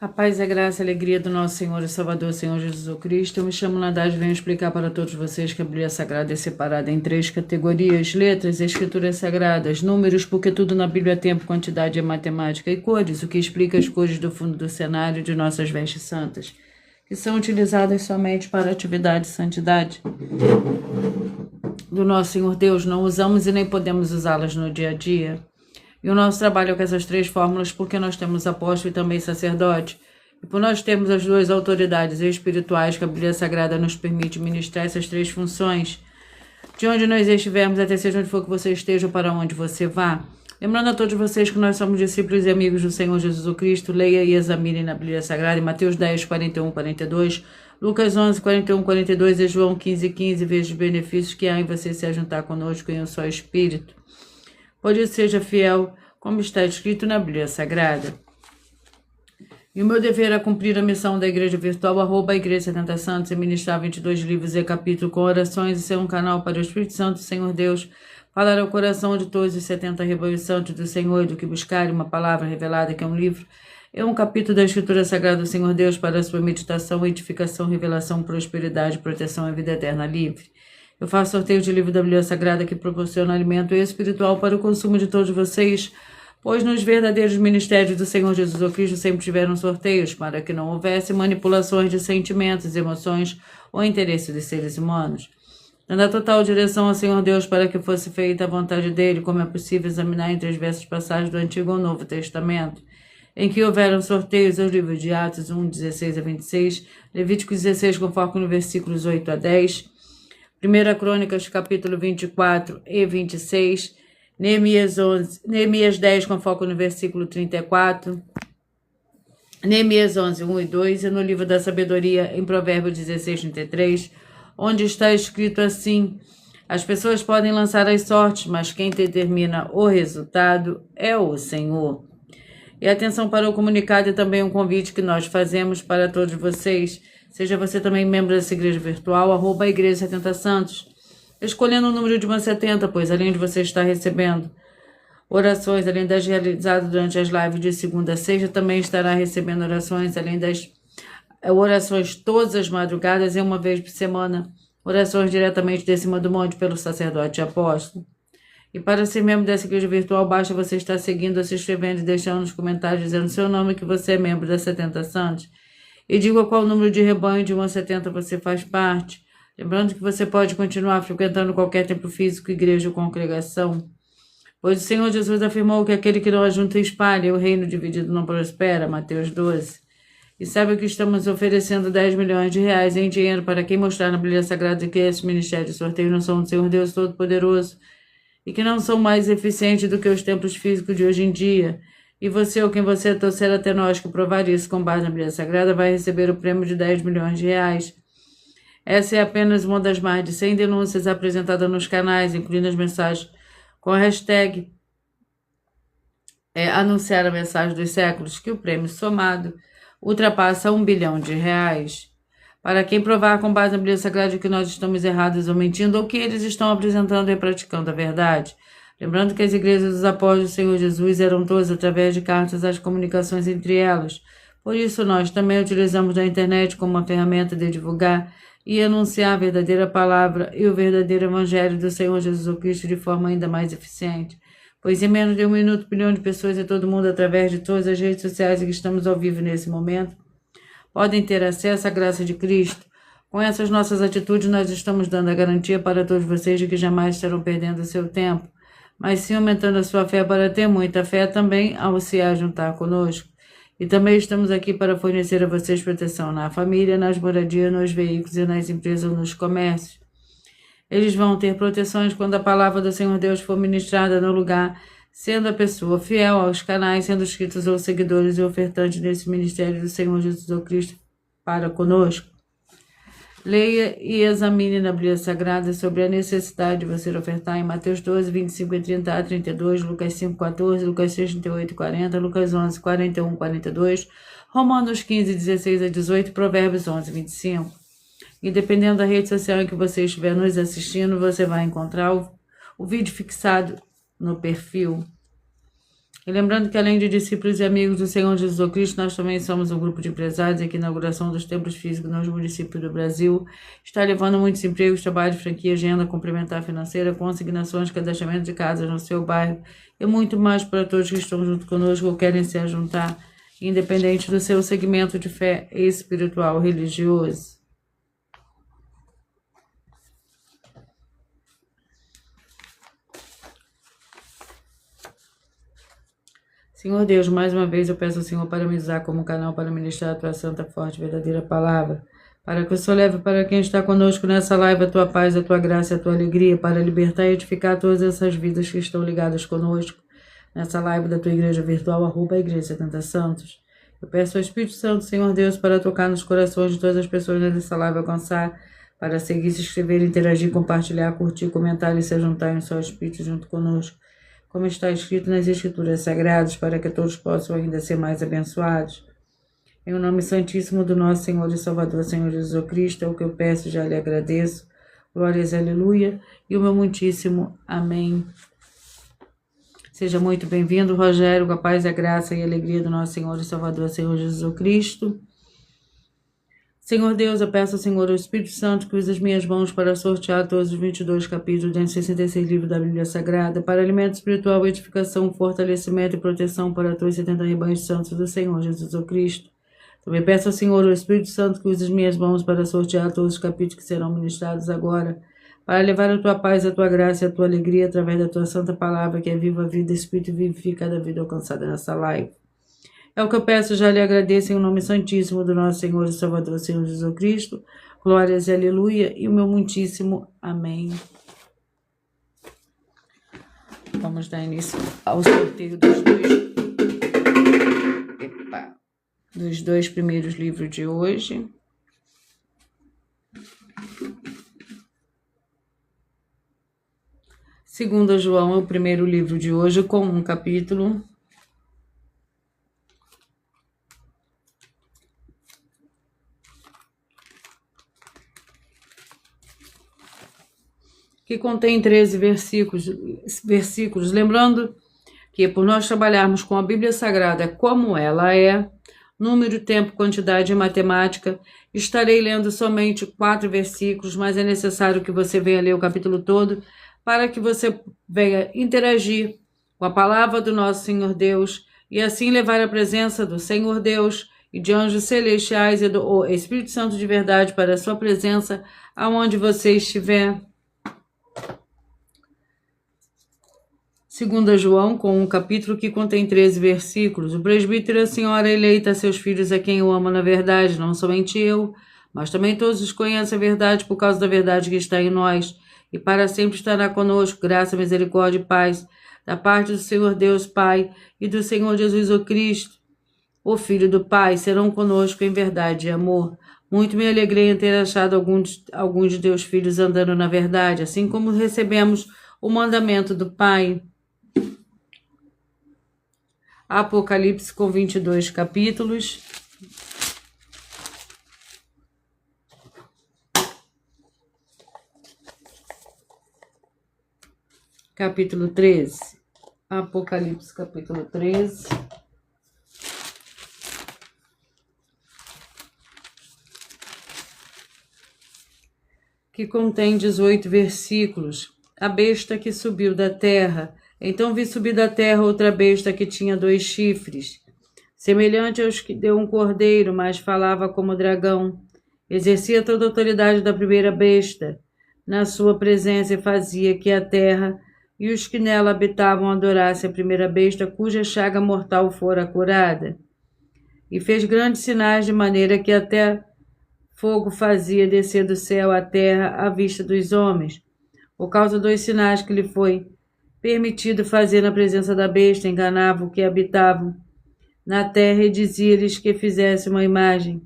A paz, a graça e a alegria do nosso Senhor e Salvador, Senhor Jesus Cristo. Eu me chamo Nadaz e venho explicar para todos vocês que a Bíblia Sagrada é separada em três categorias: letras, escrituras sagradas, números, porque tudo na Bíblia é tempo, quantidade é matemática, e cores, o que explica as cores do fundo do cenário de nossas vestes santas, que são utilizadas somente para atividade e santidade do nosso Senhor Deus. Não usamos e nem podemos usá-las no dia a dia. E o nosso trabalho é com essas três fórmulas porque nós temos apóstolo e também sacerdote. E por nós termos as duas autoridades espirituais que a Bíblia Sagrada nos permite ministrar essas três funções, de onde nós estivermos, até seja onde for que você esteja ou para onde você vá. Lembrando a todos vocês que nós somos discípulos e amigos do Senhor Jesus Cristo, leia e examine na Bíblia Sagrada, em Mateus 10, 41, 42, Lucas 11, 41, 42 e João 15, 15, veja os benefícios que há em você se ajuntar conosco em um só Espírito. Por isso seja fiel, como está escrito na Bíblia Sagrada. E o meu dever é cumprir a missão da Igreja Virtual, @ Igreja 70 Santos, e ministrar 22 livros e capítulos com orações e ser um canal para o Espírito Santo, Senhor Deus, falar ao coração de todos os 70 rebanhos santos do Senhor, do que buscarem uma palavra revelada, que é um livro, é um capítulo da Escritura Sagrada do Senhor Deus para a sua meditação, edificação, revelação, prosperidade, proteção e vida eterna livre. Eu faço sorteio de livro da Bíblia Sagrada que proporciona alimento espiritual para o consumo de todos vocês, pois nos verdadeiros ministérios do Senhor Jesus Cristo sempre tiveram sorteios para que não houvesse manipulações de sentimentos, emoções ou interesses dos seres humanos. Dando a total direção ao Senhor Deus para que fosse feita a vontade dele, como é possível examinar entre as diversas passagens do Antigo ou Novo Testamento, em que houveram sorteios aos livros de Atos 1, 16 a 26, Levítico 16, com foco no versículos 8 a 10, 1 Crônicas, capítulo 24 e 26, Neemias 10, com foco no versículo 34, Neemias 11, 1 e 2, e no livro da sabedoria, em Provérbios 16, 33, onde está escrito assim: as pessoas podem lançar as sortes, mas quem determina o resultado é o Senhor. E atenção para o comunicado e também um convite que nós fazemos para todos vocês. Seja você também membro dessa igreja virtual, @ Igreja 70 Santos, escolhendo o número de 70, pois além de você estar recebendo orações, além das realizadas durante as lives de segunda a sexta, também estará recebendo orações, além das orações todas as madrugadas e uma vez por semana, orações diretamente de cima do monte pelo sacerdote e apóstolo. E para ser membro dessa igreja virtual, basta você estar seguindo, se inscrevendo e deixando nos comentários dizendo seu nome, que você é membro da 70 Santos. E diga qual número de rebanho de 1 a 70 você faz parte. Lembrando que você pode continuar frequentando qualquer templo físico, igreja ou congregação, pois o Senhor Jesus afirmou que aquele que não ajunta espalha, e o reino dividido não prospera, Mateus 12. E sabe que estamos oferecendo 10 milhões de reais em dinheiro para quem mostrar na Bíblia Sagrada que esses ministérios de sorteio não são do Senhor Deus Todo-Poderoso e que não são mais eficientes do que os templos físicos de hoje em dia. E você ou quem você trouxer até nós que provar isso com base na Bíblia Sagrada vai receber o prêmio de 10 milhões de reais. Essa é apenas uma das mais de 100 denúncias apresentadas nos canais, incluindo as mensagens com a hashtag anunciar a mensagem dos séculos, que o prêmio somado ultrapassa 1 bilhão de reais. Para quem provar com base na Bíblia Sagrada que nós estamos errados ou mentindo, ou que eles estão apresentando e praticando a verdade. Lembrando que as igrejas dos apóstolos do Senhor Jesus eram todas através de cartas as comunicações entre elas. Por isso nós também utilizamos a internet como uma ferramenta de divulgar e anunciar a verdadeira palavra e o verdadeiro evangelho do Senhor Jesus Cristo de forma ainda mais eficiente. Pois em menos de 1 minuto, 1 bilhão de pessoas em todo mundo, através de todas as redes sociais em que estamos ao vivo nesse momento, podem ter acesso à graça de Cristo. Com essas nossas atitudes, nós estamos dando a garantia para todos vocês de que jamais estarão perdendo o seu tempo, mas sim aumentando a sua fé para ter muita fé também ao se ajuntar conosco. E também estamos aqui para fornecer a vocês proteção na família, nas moradias, nos veículos e nas empresas ou nos comércios. Eles vão ter proteções quando a palavra do Senhor Deus for ministrada no lugar, sendo a pessoa fiel aos canais, sendo inscritos ou seguidores e ofertantes desse ministério do Senhor Jesus Cristo para conosco. Leia e examine na Bíblia Sagrada sobre a necessidade de você ofertar em Mateus 12, 25 e 30 a 32, Lucas 5, 14, Lucas 6, 38 e 40, Lucas 11, 41 e 42, Romanos 15, 16 a 18, Provérbios 11, 25. E dependendo da rede social em que você estiver nos assistindo, você vai encontrar o vídeo fixado no perfil. E lembrando que além de discípulos e amigos do Senhor Jesus Cristo, nós também somos um grupo de empresários e que a inauguração dos templos físicos nos municípios do Brasil está levando muitos empregos, trabalho, franquia, agenda complementar financeira, consignações, cadastramento de casas no seu bairro e muito mais para todos que estão junto conosco ou querem se juntar, independente do seu segmento de fé espiritual religioso. Senhor Deus, mais uma vez eu peço ao Senhor para me usar como canal para ministrar a tua santa, forte, verdadeira palavra, para que o Senhor leve para quem está conosco nessa live a tua paz, a tua graça, a tua alegria, para libertar e edificar todas essas vidas que estão ligadas conosco nessa live da tua igreja virtual, @Igreja 70 Santos. Eu peço ao Espírito Santo, Senhor Deus, para tocar nos corações de todas as pessoas nessa live, alcançar, para seguir, se inscrever, interagir, compartilhar, curtir, comentar e se juntar em seu Espírito junto conosco, como está escrito nas Escrituras Sagradas, para que todos possam ainda ser mais abençoados. Em o nome santíssimo do nosso Senhor e Salvador, Senhor Jesus Cristo, é o que eu peço e já lhe agradeço. Glórias, aleluia, e o meu muitíssimo amém. Seja muito bem-vindo, Rogério, com a paz, a graça e a alegria do nosso Senhor e Salvador, Senhor Jesus Cristo. Senhor Deus, eu peço ao Senhor, o Espírito Santo, que use as minhas mãos para sortear todos os 22 capítulos dos 66 livros da Bíblia Sagrada, para alimento espiritual, edificação, fortalecimento e proteção para todos os 70 rebanhos santos do Senhor Jesus Cristo. Também peço ao Senhor, o Espírito Santo, que use as minhas mãos para sortear todos os capítulos que serão ministrados agora, para levar a tua paz, a tua graça e a tua alegria através da tua santa palavra, que é viva a vida, Espírito e vivifica cada vida alcançada nessa live. É o que eu peço, já lhe agradeço em nome santíssimo do nosso Senhor e Salvador, Senhor Jesus Cristo. Glórias e aleluia, e o meu muitíssimo amém. Vamos dar início ao sorteio dos dois primeiros livros de hoje. Segundo João é o primeiro livro de hoje, com um capítulo. Que contém 13 versículos. Lembrando que por nós trabalharmos com a Bíblia Sagrada como ela é, número, tempo, quantidade e matemática, estarei lendo somente 4 versículos, mas é necessário que você venha ler o capítulo todo para que você venha interagir com a palavra do nosso Senhor Deus e assim levar a presença do Senhor Deus e de anjos celestiais e do Espírito Santo de verdade para a sua presença aonde você estiver. 2 João, com um capítulo que contém 13 versículos. O presbítero e a senhora eleita a seus filhos a quem eu amo na verdade, não somente eu, mas também todos os conhecem a verdade por causa da verdade que está em nós, e para sempre estará conosco, graça, misericórdia e paz, da parte do Senhor Deus Pai e do Senhor Jesus o Cristo, o Filho do Pai, serão conosco em verdade e amor. Muito me alegrei em ter achado alguns de teus filhos andando na verdade, assim como recebemos o mandamento do Pai. Apocalipse, com 22 capítulos. Capítulo 13. Apocalipse, capítulo 13. Que contém 18 versículos. A besta que subiu da terra. Então vi subir da terra outra besta que tinha 2 chifres, semelhante aos que deu um cordeiro, mas falava como dragão. Exercia toda a autoridade da primeira besta na sua presença e fazia que a terra e os que nela habitavam adorassem a primeira besta, cuja chaga mortal fora curada. E fez grandes sinais, de maneira que até fogo fazia descer do céu à terra à vista dos homens. Por causa dos sinais que lhe foi permitido fazer na presença da besta, enganava o que habitavam na terra e dizia-lhes que fizesse uma imagem.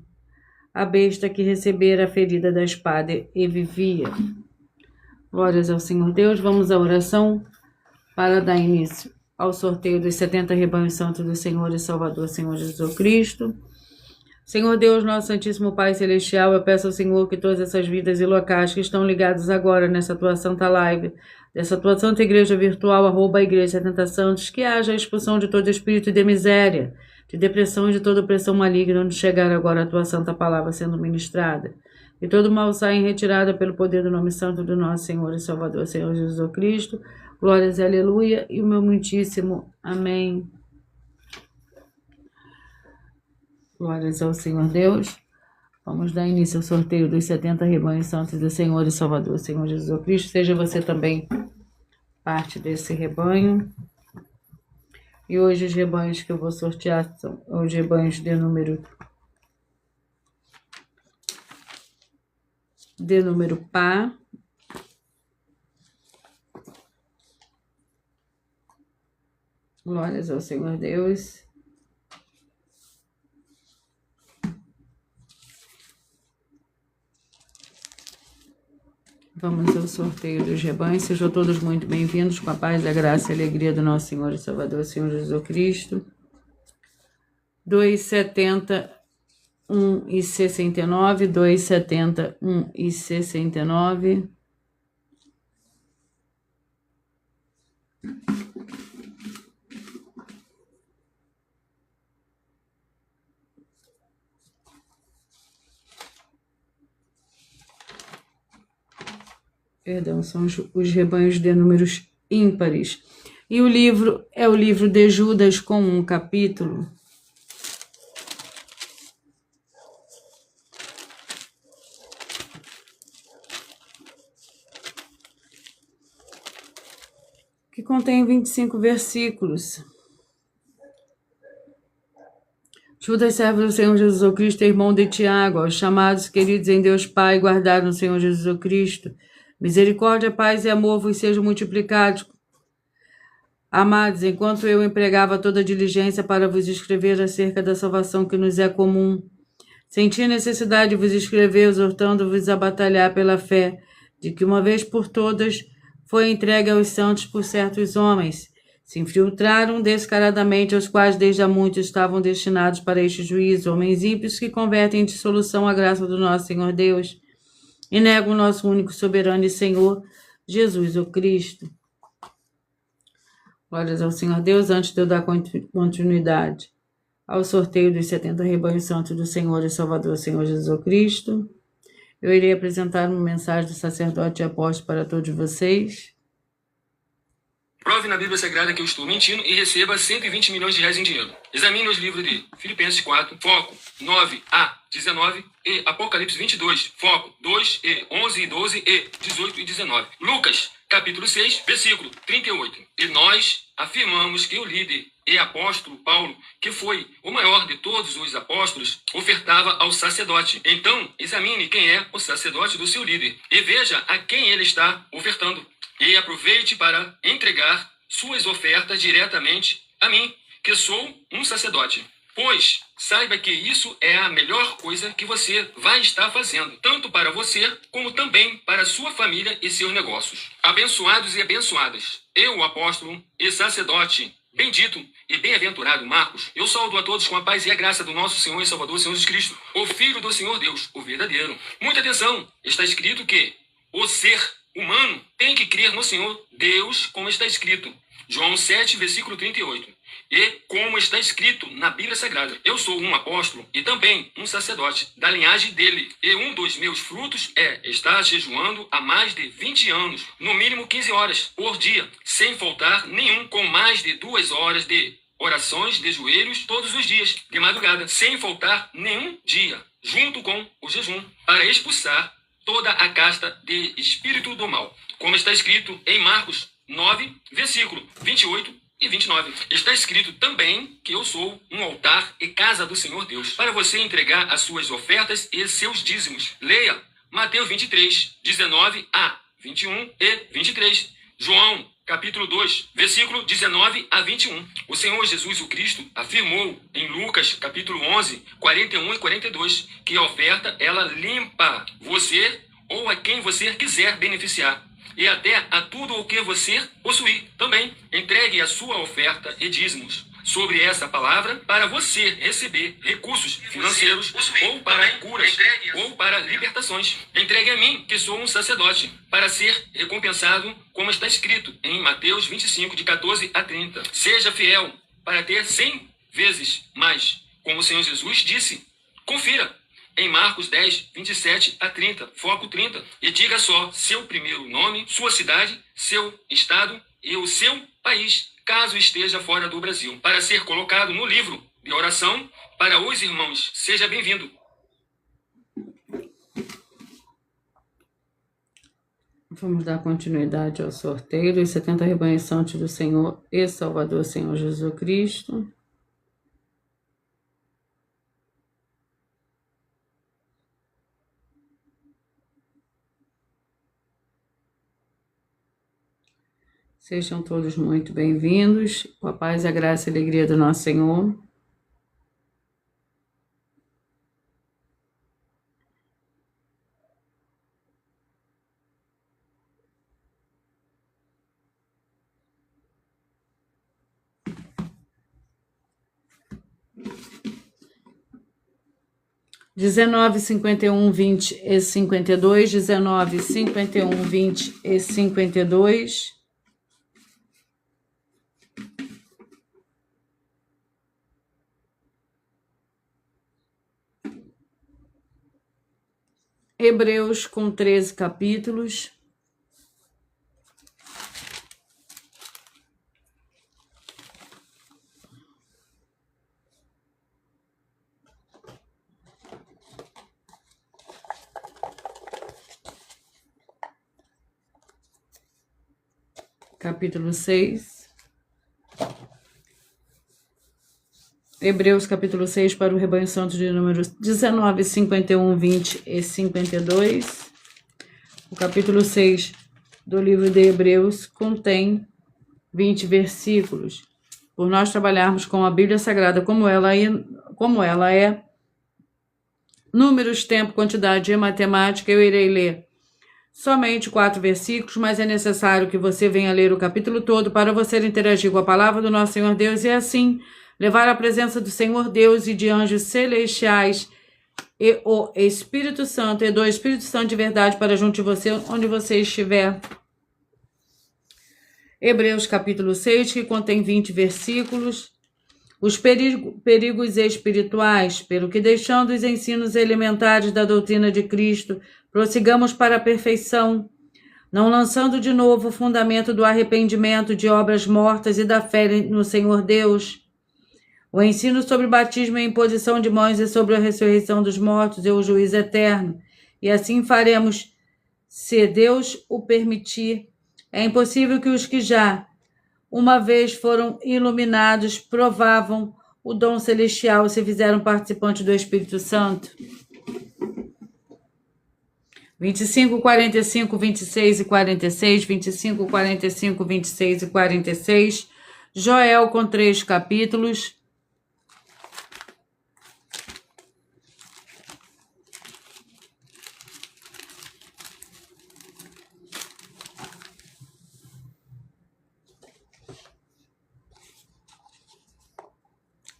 A besta que recebera a ferida da espada e vivia. Glórias ao Senhor Deus. Vamos à oração para dar início ao sorteio dos 70 rebanhos santos do Senhor e Salvador, Senhor Jesus Cristo. Senhor Deus, nosso Santíssimo Pai Celestial, eu peço ao Senhor que todas essas vidas e locais que estão ligados agora nessa tua santa live, dessa tua santa igreja virtual, @ Igreja 70 Santos, que haja a expulsão de todo espírito de miséria, de depressão e de toda opressão maligna, onde chegar agora a tua santa palavra sendo ministrada. E todo mal saia em retirada pelo poder do nome santo do nosso Senhor e Salvador, Senhor Jesus Cristo. Glórias e aleluia, e o meu muitíssimo amém. Glórias ao Senhor Deus. Vamos dar início ao sorteio dos 70 rebanhos santos do Senhor e Salvador, Senhor Jesus Cristo. Seja você também parte desse rebanho. E hoje os rebanhos que eu vou sortear são os rebanhos de número par. Glórias ao Senhor Deus. Vamos ao sorteio dos rebanhos. Sejam todos muito bem-vindos, com a paz, a graça e a alegria do nosso Senhor e Salvador, Senhor Jesus Cristo. 2,70, 1,69, 2,70, 1,69. Perdão, são os rebanhos de números ímpares. E o livro é o livro de Judas, com um capítulo. Que contém 25 versículos. Judas, servo do Senhor Jesus Cristo, irmão de Tiago, aos chamados, queridos em Deus Pai, guardados no Senhor Jesus Cristo. Misericórdia, paz e amor vos sejam multiplicados. Amados, enquanto eu empregava toda a diligência para vos escrever acerca da salvação que nos é comum, senti a necessidade de vos escrever, exortando-vos a batalhar pela fé, de que uma vez por todas foi entregue aos santos por certos homens. Se infiltraram descaradamente, aos quais desde há muito estavam destinados para este juízo, homens ímpios que convertem em dissolução a graça do nosso Senhor Deus, e negam o nosso único soberano e Senhor, Jesus o Cristo. Glórias ao Senhor Deus. Antes de eu dar continuidade ao sorteio dos 70 rebanhos santos do Senhor e Salvador, Senhor Jesus Cristo, eu irei apresentar uma mensagem do sacerdote e apóstolo para todos vocês. Prove na Bíblia Sagrada que eu estou mentindo e receba 120 milhões de reais em dinheiro. Examine os livros de Filipenses 4, foco 9a 19 e Apocalipse 22, foco 2 e 11 e 12 e 18 e 19. Lucas, capítulo 6, versículo 38. E nós afirmamos que o líder e apóstolo Paulo, que foi o maior de todos os apóstolos, ofertava ao sacerdote. Então, examine quem é o sacerdote do seu líder e veja a quem ele está ofertando. E aproveite para entregar suas ofertas diretamente a mim, que sou um sacerdote. Pois saiba que isso é a melhor coisa que você vai estar fazendo, tanto para você, como também para sua família e seus negócios. Abençoados e abençoadas, eu, apóstolo e sacerdote, bendito e bem-aventurado Marcos, eu saúdo a todos com a paz e a graça do nosso Senhor e Salvador, Senhor Jesus Cristo, o Filho do Senhor Deus, o verdadeiro. Muita atenção, está escrito que o ser humano tem que crer no Senhor Deus, como está escrito. João 7, versículo 38. E como está escrito na Bíblia Sagrada, eu sou um apóstolo e também um sacerdote da linhagem dele. E um dos meus frutos é estar jejuando há mais de 20 anos, no mínimo 15 horas por dia, sem faltar nenhum, com mais de 2 horas de orações de joelhos todos os dias, de madrugada, sem faltar nenhum dia, junto com o jejum, para expulsar toda a casta de espírito do mal, como está escrito em Marcos 9, versículo 28 e 29. Está escrito também que eu sou um altar e casa do Senhor Deus, para você entregar as suas ofertas e seus dízimos. Leia Mateus 23, 19 a 21 e 23. João, capítulo 2, versículo 19 a 21. O Senhor Jesus o Cristo afirmou em Lucas, capítulo 11, 41 e 42, que a oferta, ela limpa você ou a quem você quiser beneficiar. E até a tudo o que você possuir também. Entregue a sua oferta e dízimos. sobre essa palavra para você receber recursos financeiros, ou para curas, ou para libertações. Entregue a mim, que sou um sacerdote, para ser recompensado, como está escrito em Mateus 25, de 14 a 30. Seja fiel para ter 100 vezes mais, como o Senhor Jesus disse. Confira em Marcos 10, 27 a 30, foco 30, e diga só seu primeiro nome, sua cidade, seu estado e o seu país, caso esteja fora do Brasil, para ser colocado no livro de oração para os irmãos. Seja bem-vindo. Vamos dar continuidade ao sorteio dos 70 rebanhos santos do Senhor e Salvador Senhor Jesus Cristo. Sejam todos muito bem-vindos, com a paz, a graça e a alegria do nosso Senhor. Dezenove, 51, 20 e 52, 19, 51, 20 e 52. Hebreus com 13 capítulos. Capítulo 6. Hebreus capítulo 6 para o rebanho santo de números 19, 51, 20 e 52. O capítulo 6 do livro de Hebreus contém 20 versículos. Por nós trabalharmos com a Bíblia Sagrada como ela é, números, tempo, quantidade e matemática, eu irei ler somente 4 versículos, mas é necessário que você venha ler o capítulo todo para você interagir com a palavra do nosso Senhor Deus e assim levar a presença do Senhor Deus e de anjos celestiais e o Espírito Santo e do Espírito Santo de verdade para junto de você, onde você estiver. Hebreus capítulo 6, que contém 20 versículos. Os perigos espirituais, pelo que deixando os ensinos elementares da doutrina de Cristo, prossigamos para a perfeição, não lançando de novo o fundamento do arrependimento de obras mortas e da fé no Senhor Deus. O ensino sobre batismo e imposição de mãos e sobre a ressurreição dos mortos e o juízo eterno. E assim faremos, se Deus o permitir. É impossível que os que já uma vez foram iluminados provavam o dom celestial e se fizeram participantes do Espírito Santo. 25, 45, 26 e 46, 25, 45, 26 e 46. Joel com 3 capítulos.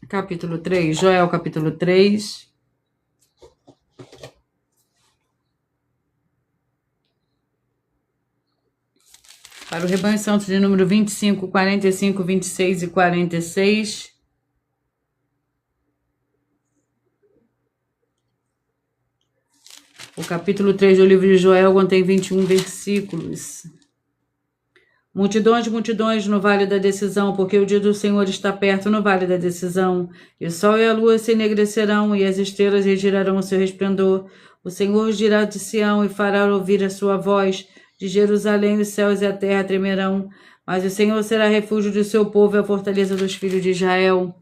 Capítulo 3, Joel capítulo 3. Para o rebanho santo de número 25, 45, 26 e 46. O capítulo 3 do livro de Joel contém 21 versículos. Multidões no vale da decisão, porque o dia do Senhor está perto no vale da decisão. E o sol e a lua se enegrecerão, e as estrelas retirarão o seu resplendor. O Senhor dirá de Sião e fará ouvir a sua voz. De Jerusalém os céus e a terra tremerão. Mas o Senhor será refúgio do seu povo e a fortaleza dos filhos de Israel.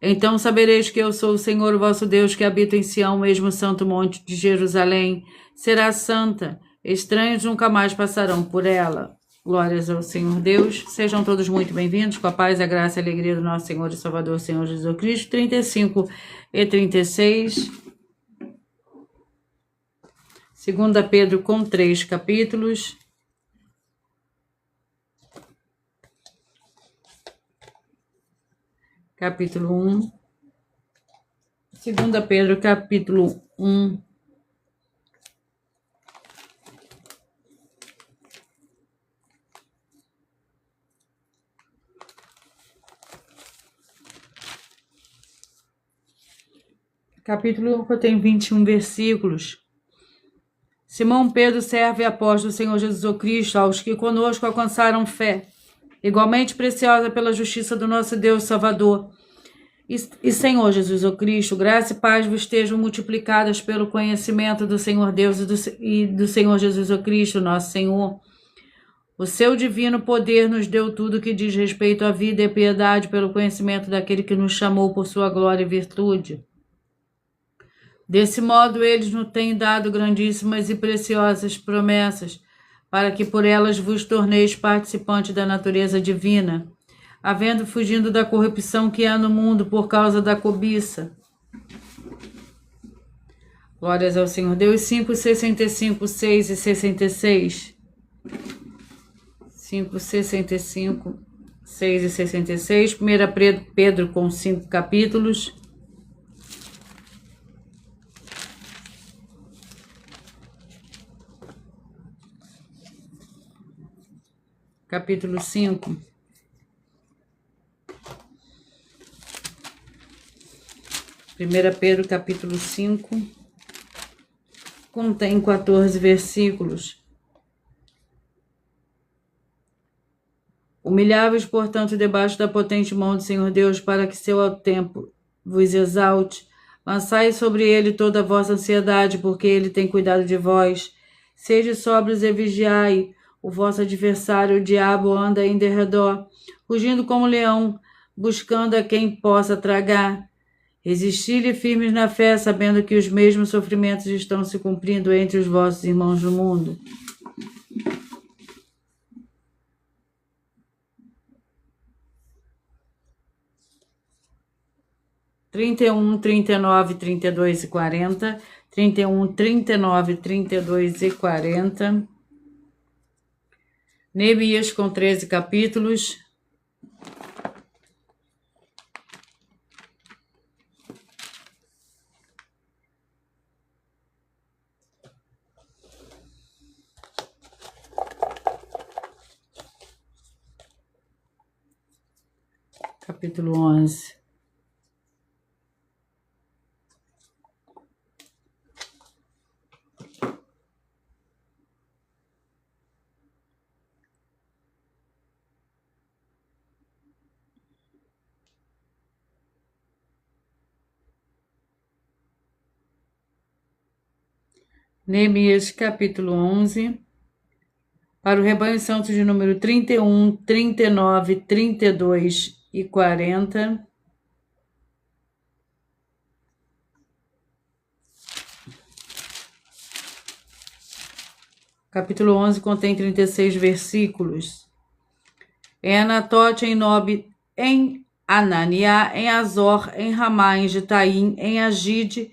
Então sabereis que eu sou o Senhor, o vosso Deus, que habita em Sião, mesmo santo monte de Jerusalém. Será santa, estranhos nunca mais passarão por ela. Glórias ao Senhor Deus. Sejam todos muito bem-vindos, com a paz, a graça e a alegria do nosso Senhor e Salvador, Senhor Jesus Cristo. 35 e 36. 2 Pedro com 3 capítulos. capítulo 1. 2 Pedro, capítulo 1. Capítulo 1 tem 21 versículos. Simão Pedro, servo e apóstolo do Senhor Jesus Cristo, aos que conosco alcançaram fé, igualmente preciosa pela justiça do nosso Deus Salvador. E Senhor Jesus Cristo, graça e paz vos estejam multiplicadas pelo conhecimento do Senhor Deus e do Senhor Jesus Cristo, nosso Senhor. O seu divino poder nos deu tudo que diz respeito à vida e piedade pelo conhecimento daquele que nos chamou por sua glória e virtude. Desse modo, eles nos têm dado grandíssimas e preciosas promessas, para que por elas vos torneis participantes da natureza divina, havendo fugindo da corrupção que há no mundo por causa da cobiça. Glórias ao Senhor Deus. 5, 65, 6 e 66. 5, 65, 6 e 66. 1 Pedro com 5 capítulos. Capítulo 5. Primeira Pedro, capítulo 5, contém 14 versículos. Humilháveis, portanto, debaixo da potente mão do Senhor Deus, para que seu alto tempo vos exalte. Lançai sobre ele toda a vossa ansiedade, porque ele tem cuidado de vós. Sede sóbrios e vigiai. O vosso adversário, o diabo, anda em derredor, rugindo como leão, buscando a quem possa tragar. Resisti-lhe firmes na fé, sabendo que os mesmos sofrimentos estão se cumprindo entre os vossos irmãos no mundo. Trinta e um, 39, 32 e 40. 31, 39, 32 e 40. Neemias com 13 capítulos. Capítulo 11. Neemias, capítulo 11, para o rebanho santo de número 31, 39, 32 e 40. Capítulo 11 contém 36 versículos. Em Anatote, em Nobe, em Ananiá, em Azor, em Ramá, em Gitaim, em Agide,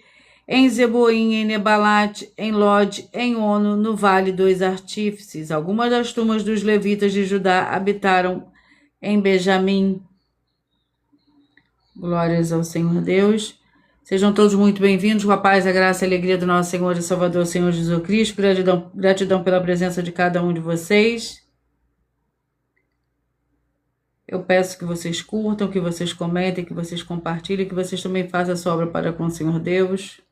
em Zeboim, em Nebalate, em Lode, em Ono, no Vale dos Artífices. Algumas das turmas dos levitas de Judá habitaram em Benjamim. Glórias ao Senhor Deus. Sejam todos muito bem-vindos com a paz, a graça e a alegria do nosso Senhor e Salvador, Senhor Jesus Cristo. Gratidão pela presença de cada um de vocês. Eu peço que vocês curtam, que vocês comentem, que vocês compartilhem, que vocês também façam a sua obra para com o Senhor Deus.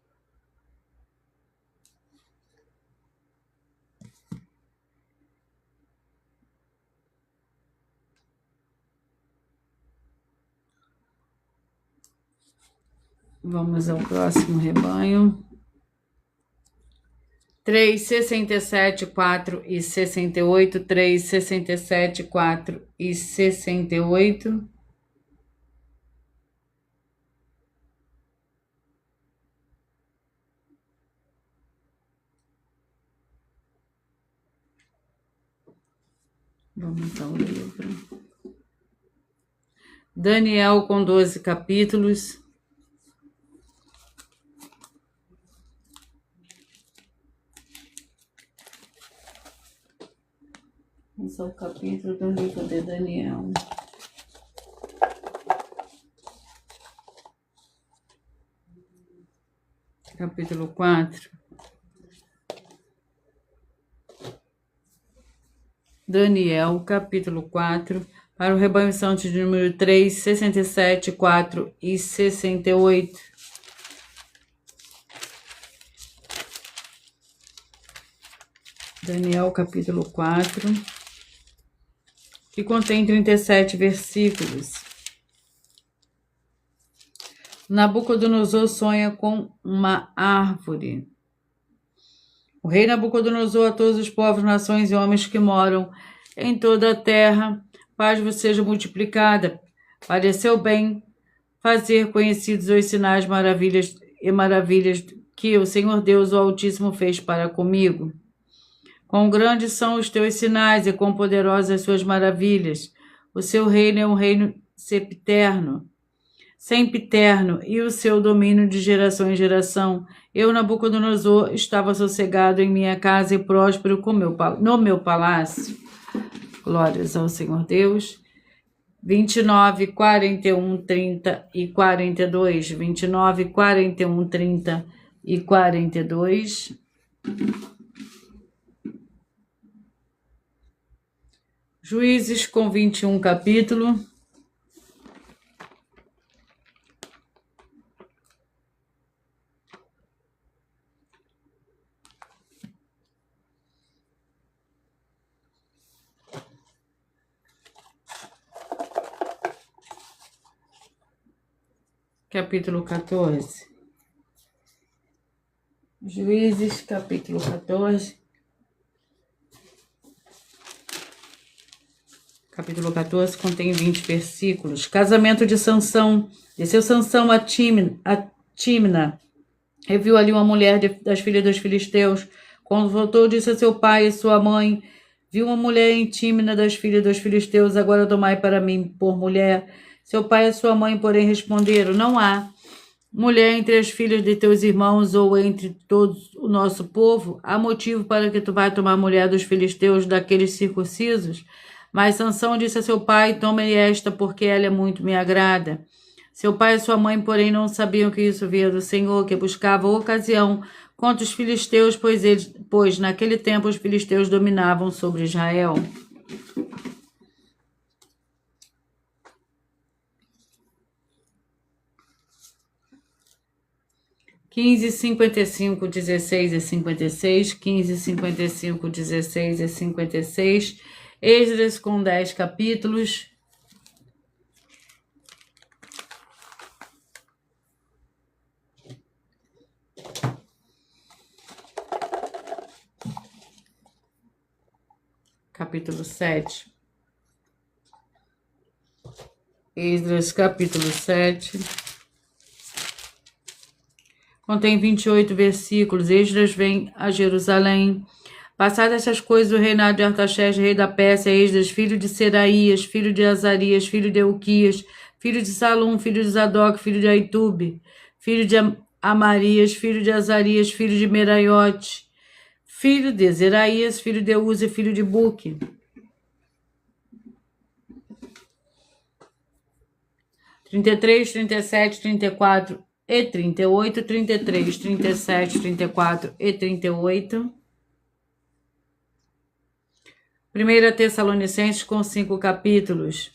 Vamos ao próximo rebanho. 3, 67, 4 e 68. 3, 67, 4 e 68. Vamos ao livro. Daniel com 12 capítulos. Esse é o capítulo do livro de Daniel. capítulo 4. Daniel, capítulo 4, para o rebanho santo de número 3, 67, 4 e 68. Daniel, capítulo 4, que contém 37 versículos. Nabucodonosor sonha com uma árvore. O rei Nabucodonosor, a todos os povos, nações e homens que moram em toda a terra, paz vos seja multiplicada. Pareceu bem fazer conhecidos os sinais, maravilhas que o Senhor Deus, o Altíssimo, fez para comigo. Quão grandes são os teus sinais e quão poderosas as suas maravilhas. O seu reino é um reino sempiterno, e o seu domínio de geração em geração. Eu, Nabucodonosor, estava sossegado em minha casa e próspero no meu palácio. Glórias ao Senhor Deus. 29, 41, 30 e 42. 29, 41, 30 e 42. Juízes com 21 capítulo. Capítulo 14. Juízes, capítulo 14. Capítulo 14 contém 20 versículos. Casamento de Sansão. Desceu Sansão a Tímna. E viu ali uma mulher das filhas dos filisteus. Quando voltou, disse a seu pai e sua mãe: viu uma mulher em Tímna das filhas dos filisteus, agora tomai para mim por mulher. Seu pai e sua mãe, porém, responderam: não há mulher entre as filhas de teus irmãos ou entre todos o nosso povo. Há motivo para que tu vá tomar mulher dos filisteus, daqueles circuncisos? Mas Sansão disse a seu pai: toma-lhe esta, porque ela muito me agrada. Seu pai e sua mãe, porém, não sabiam que isso vinha do Senhor, que buscava ocasião contra os filisteus, pois naquele tempo os filisteus dominavam sobre Israel. 15, 55, 16 e 56, 15, 55, 16 e 56, Esdras com 10 capítulos. Capítulo 7. Esdras, capítulo 7. Contém 28 versículos. Esdras vem a Jerusalém. Passadas essas coisas, o reinado de Artaxerxes, rei da Pérsia, Esdras, filho de Seraías, filho de Azarias, filho de Euquias, filho de Salum, filho de Zadok, filho de Aitube, filho de Amarias, filho de Azarias, filho de Meraiote, filho de Zeraías, filho de Uzi, filho de Buque. 33, 37, 34 e 38, 33, 37, 34 e 38. 1 Tessalonicenses com 5 capítulos.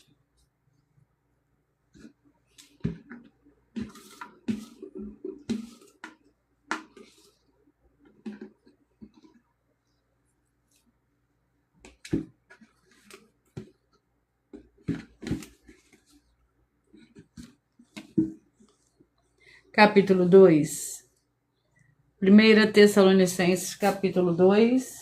Capítulo 2. 1 Tessalonicenses, capítulo 2.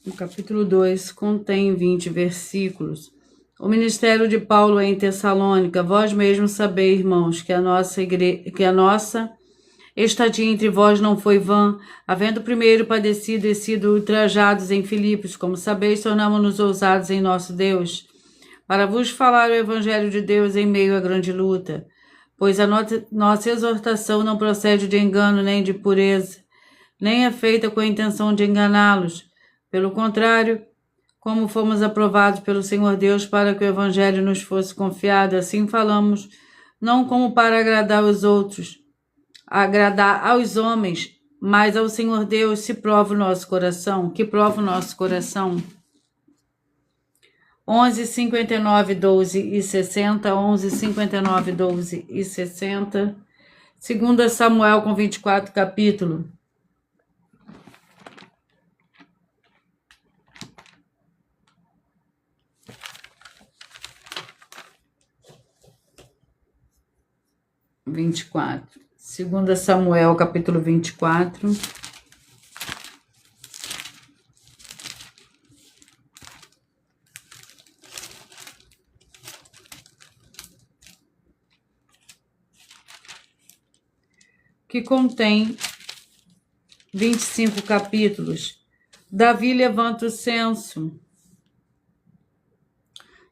O capítulo 2 contém 20 versículos. O ministério de Paulo em Tessalônica. Vós mesmos sabeis, irmãos, que a nossa estadia entre vós não foi vã, havendo primeiro padecido e sido ultrajados em Filipos, como sabeis, tornamo-nos ousados em nosso Deus, para vos falar o evangelho de Deus em meio à grande luta. Pois a nossa exortação não procede de engano nem de pureza, nem é feita com a intenção de enganá-los. Pelo contrário, como fomos aprovados pelo Senhor Deus para que o evangelho nos fosse confiado, assim falamos, não como para agradar os outros, agradar aos homens, mas ao Senhor Deus se prova o nosso coração, que prova o nosso coração. 11, 59, 12 e 60, 11, 59, 12 e 60, 2 Samuel com 24 capítulo. Segunda Samuel, capítulo 24. Que contém 25 capítulos. Davi levanta o censo.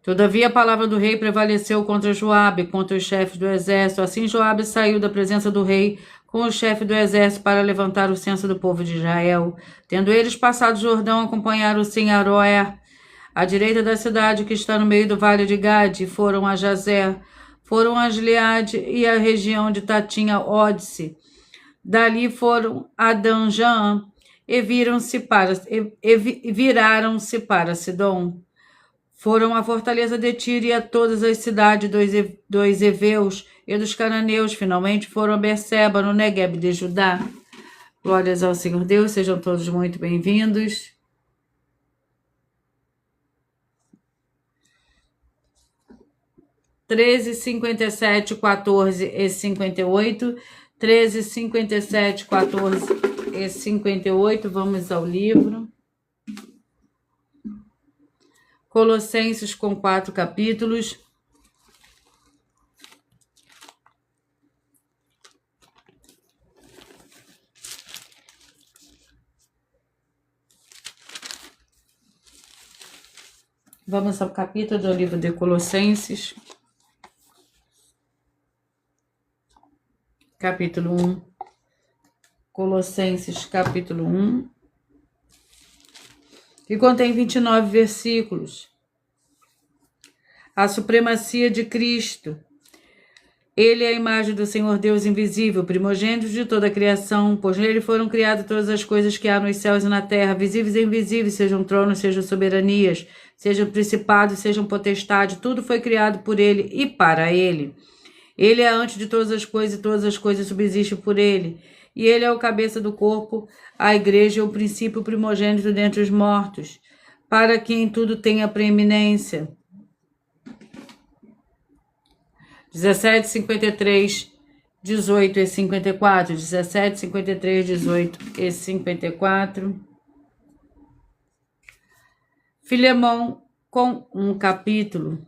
Todavia a palavra do rei prevaleceu contra Joabe, contra os chefes do exército. Assim Joabe saiu da presença do rei com o chefe do exército para levantar o censo do povo de Israel. Tendo eles passado o Jordão, acompanharam-se em Aroer, à direita da cidade que está no meio do vale de Gade, foram a Jazer, foram a Gileade e a região de Tatinha Ódice. Dali foram a Danjã e viraram-se para Sidom. Foram à fortaleza de Tiro e a todas as cidades dos heveus e dos cananeus. Finalmente foram a Berseba, no Negueb de Judá. Glórias ao Senhor Deus, sejam todos muito bem-vindos. (13, 57, 14 e 58). 13, 57, 14 e 58. Vamos ao livro. Colossenses com 4 capítulos. Vamos ao capítulo do livro de Colossenses. Capítulo 1. Colossenses, capítulo 1. Que contém 29 versículos. A supremacia de Cristo. Ele é a imagem do Senhor Deus invisível, primogênito de toda a criação, pois nele foram criadas todas as coisas que há nos céus e na terra, visíveis e invisíveis, sejam tronos, sejam soberanias, sejam principados, sejam potestades, tudo foi criado por ele e para ele. Ele é antes de todas as coisas e todas as coisas subsistem por ele. E ele é o cabeça do corpo, a igreja é o princípio primogênito dentre os mortos, para que em tudo tenha preeminência. 17, 53, 18 e 54. 17, 53, 18 e 54. Filemão com um capítulo.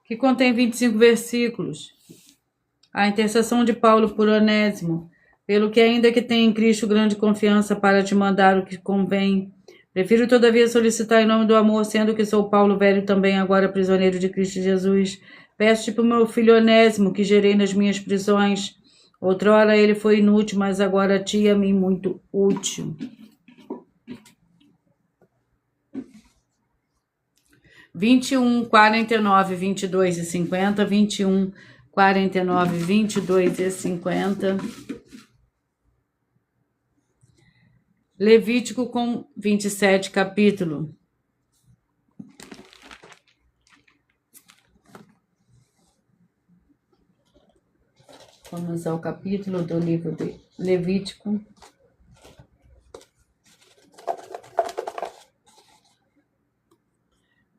Que contém 25 versículos. A intercessão de Paulo por Onésimo, pelo que ainda que tenha em Cristo grande confiança para te mandar o que convém. Prefiro todavia solicitar em nome do amor, sendo que sou Paulo velho também, agora prisioneiro de Cristo Jesus. Peço-te para o meu filho Onésimo, que gerei nas minhas prisões. Outrora ele foi inútil, mas agora a ti e a mim muito útil. 21, 49, 22 e 50, 21, 49, 22 e 50. Levítico com 27 capítulo. Vamos ao capítulo do livro de Levítico.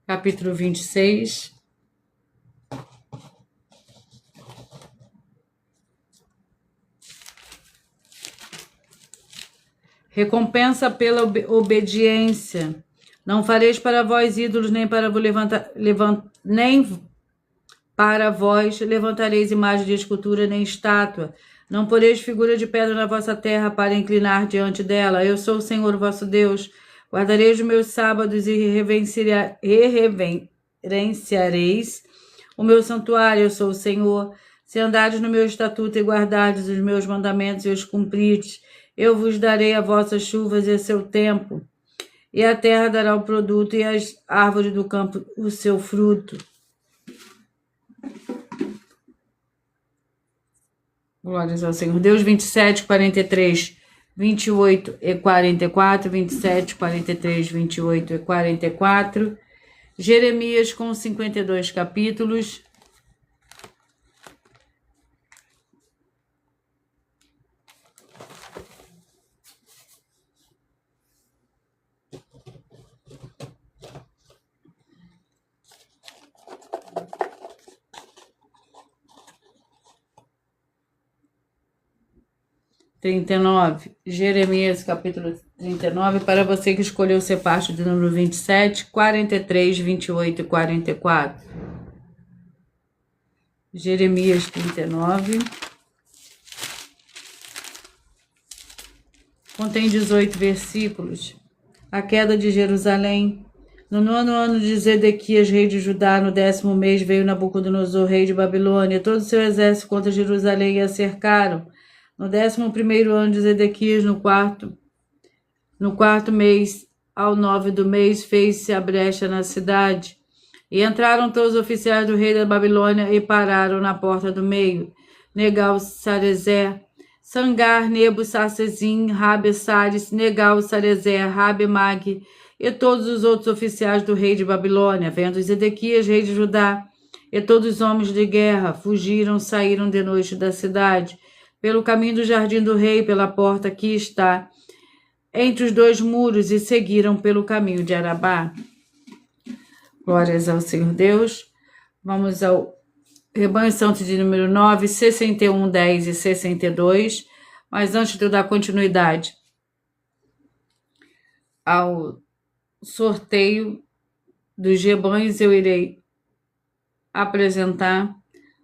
Capítulo 26. recompensa pela obediência. Não fareis para vós ídolos, nem para vós levantareis imagem de escultura, nem estátua. Não poreis figura de pedra na vossa terra para inclinar diante dela. Eu sou o Senhor vosso Deus. Guardareis os meus sábados e reverenciareis o meu santuário. Eu sou o Senhor. Se andardes no meu estatuto e guardardes os meus mandamentos e os cumprirdes, eu vos darei as vossas chuvas e a seu tempo, e a terra dará o produto, e as árvores do campo o seu fruto. Glórias ao Senhor. Deus 27, 43, 28 e 44, 27, 43, 28 e 44. Jeremias com 52 capítulos. Jeremias capítulo 39, para você que escolheu ser parte do número 27, 43, 28 e 44. Jeremias 39. Contém 18 versículos. A queda de Jerusalém. No 9º ano de Zedequias, rei de Judá, no 10º mês, veio Nabucodonosor, rei de Babilônia, todo o seu exército contra Jerusalém e a cercaram. No 11º ano de Zedequias, no quarto mês, ao 9 do mês, fez-se a brecha na cidade. E entraram todos os oficiais do rei da Babilônia e pararam na porta do meio. Negal-Sarezer, Sangar, Nebo, Sarsesim, Rabe-Sares, Negal-Sarezer, Rabe-Mag e todos os outros oficiais do rei de Babilônia, vendo Zedequias, rei de Judá, e todos os homens de guerra, saíram de noite da cidade, pelo caminho do jardim do rei, pela porta que está entre os dois muros, e seguiram pelo caminho de Arabá. Glórias ao Senhor Deus. Vamos ao Rebanho Santo de número 9, 61, 10 e 62. Mas antes de eu dar continuidade ao sorteio dos rebanhos, eu irei apresentar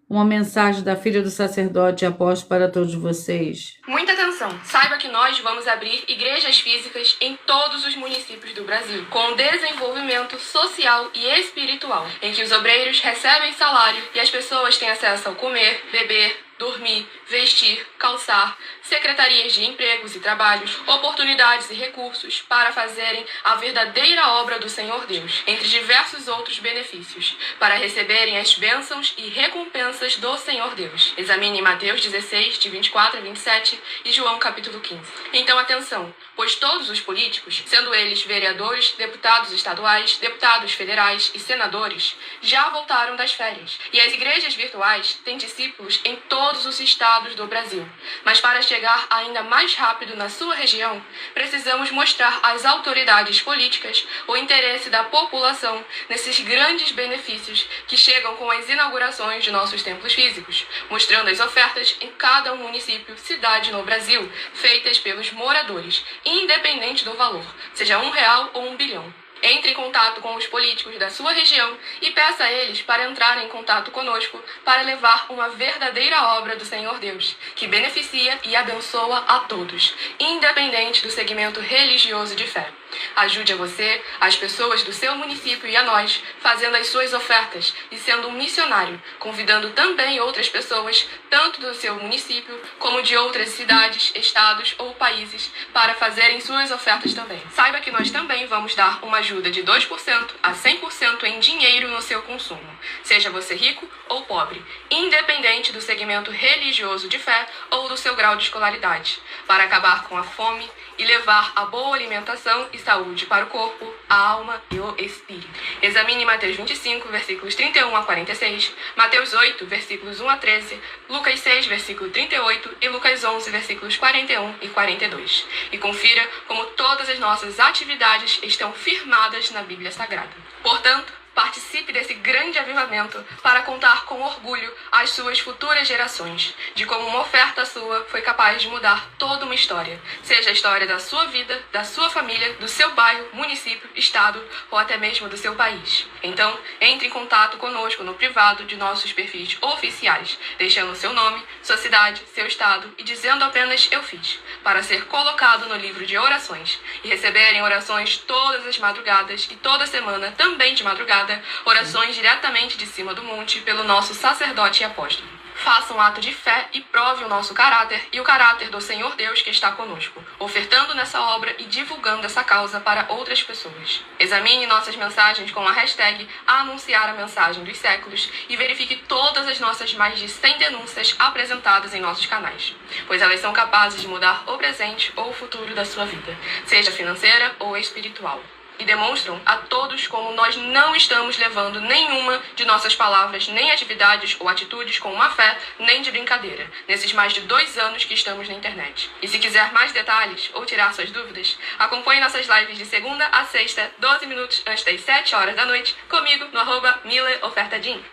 uma mensagem da filha do sacerdote e apóstolo para todos vocês. Muita atenção! Saiba que nós vamos abrir igrejas físicas em todos os municípios do Brasil, com desenvolvimento social e espiritual, em que os obreiros recebem salário e as pessoas têm acesso ao comer, beber, dormir, vestir, calçar, secretarias de empregos e trabalhos, oportunidades e recursos para fazerem a verdadeira obra do Senhor Deus, entre diversos outros benefícios, para receberem as bênçãos e recompensas do Senhor Deus. Examine Mateus 16, de 24 a 27 e João capítulo 15. Então atenção, pois todos os políticos, sendo eles vereadores, deputados estaduais, deputados federais e senadores, já voltaram das férias, e as igrejas virtuais têm discípulos em todos os estados do Brasil. Mas para chegar ainda mais rápido na sua região, precisamos mostrar às autoridades políticas o interesse da população nesses grandes benefícios que chegam com as inaugurações de nossos templos físicos, mostrando as ofertas em cada município, cidade no Brasil, feitas pelos moradores, independente do valor, seja R$1 ou 1 bilhão. Entre em contato com os políticos da sua região e peça a eles para entrarem em contato conosco para levar uma verdadeira obra do Senhor Deus, que beneficia e abençoa a todos, independente do segmento religioso de fé. Ajude a você, as pessoas do seu município e a nós, fazendo as suas ofertas e sendo um missionário, convidando também outras pessoas, tanto do seu município como de outras cidades, estados ou países, para fazerem suas ofertas também. Saiba que nós também vamos dar uma ajuda de 2% a 100% em dinheiro no seu consumo, seja você rico ou pobre, independente do segmento religioso de fé ou do seu grau de escolaridade, para acabar com a fome e levar a boa alimentação e saúde para o corpo, a alma e o espírito. Examine Mateus 25, versículos 31 a 46, Mateus 8, versículos 1 a 13, Lucas 6, versículo 38 e Lucas 11, versículos 41 e 42. E confira como todas as nossas atividades estão firmadas na Bíblia Sagrada. Portanto, Participe desse grande avivamento para contar com orgulho às suas futuras gerações de como uma oferta sua foi capaz de mudar toda uma história, seja a história da sua vida, da sua família, do seu bairro, município, estado ou até mesmo do seu país. Então, entre em contato conosco no privado de nossos perfis oficiais, deixando seu nome, sua cidade, seu estado e dizendo apenas "eu fiz", para ser colocado no livro de orações e receberem orações todas as madrugadas e toda semana, também de madrugada, orações diretamente de cima do monte pelo nosso sacerdote e apóstolo. Faça um ato de fé e prove o nosso caráter e o caráter do Senhor Deus que está conosco, ofertando nessa obra e divulgando essa causa para outras pessoas. Examine nossas mensagens com a hashtag Anunciar a Mensagem dos Séculos e verifique todas as nossas mais de 100 denúncias apresentadas em nossos canais, pois elas são capazes de mudar o presente ou o futuro da sua vida, seja financeira ou espiritual. E demonstram a todos como nós não estamos levando nenhuma de nossas palavras, nem atividades ou atitudes com má fé, nem de brincadeira, nesses mais de 2 anos que estamos na internet. E se quiser mais detalhes ou tirar suas dúvidas, acompanhe nossas lives de segunda a sexta, 12 minutos antes das 7 horas da noite, comigo no @MileOfertaDin.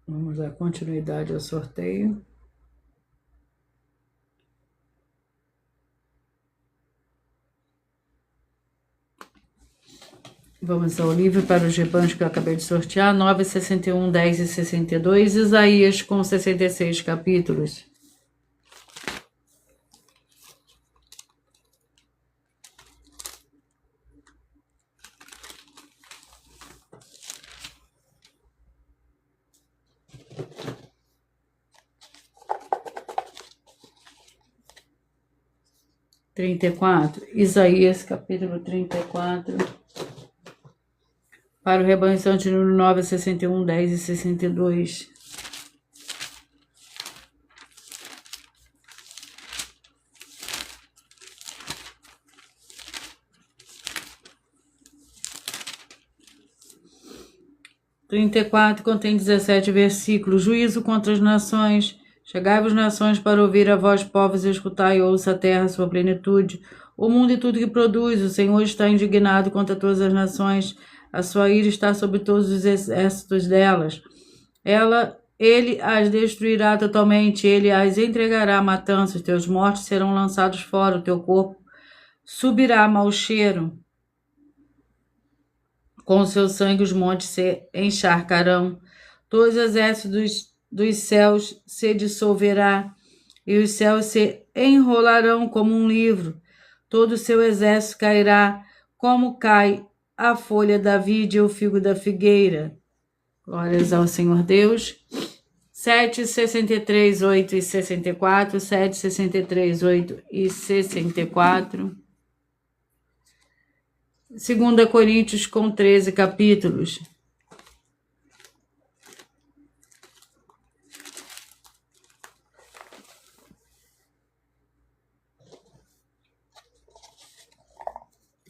Vamos dar continuidade ao sorteio. Vamos ao livro para os rebanhos que eu acabei de sortear, 9, 61, 10 e 62, Isaías com 66 capítulos. Isaías capítulo 34. Para o rebanho santo de número 9, 61, 10 e 62. Contém 17 versículos. Juízo contra as nações. Chegai-vos, nações, para ouvir a voz, povos, escutai e ouça a terra, sua plenitude. O mundo e tudo que produz. O Senhor está indignado contra todas as nações. A sua ira está sobre todos os exércitos delas. Ele as destruirá totalmente, ele as entregará à matança, os teus mortos serão lançados fora, o teu corpo subirá a mau cheiro. Com o seu sangue os montes se encharcarão, todos os exércitos dos céus se dissolverá, e os céus se enrolarão como um livro. Todo o seu exército cairá, como cai a folha da vide e o figo da figueira. Glórias ao Senhor Deus. 7, 63, 8 e 64. 7, 63, 8 e 64. 2 Coríntios com 13 capítulos.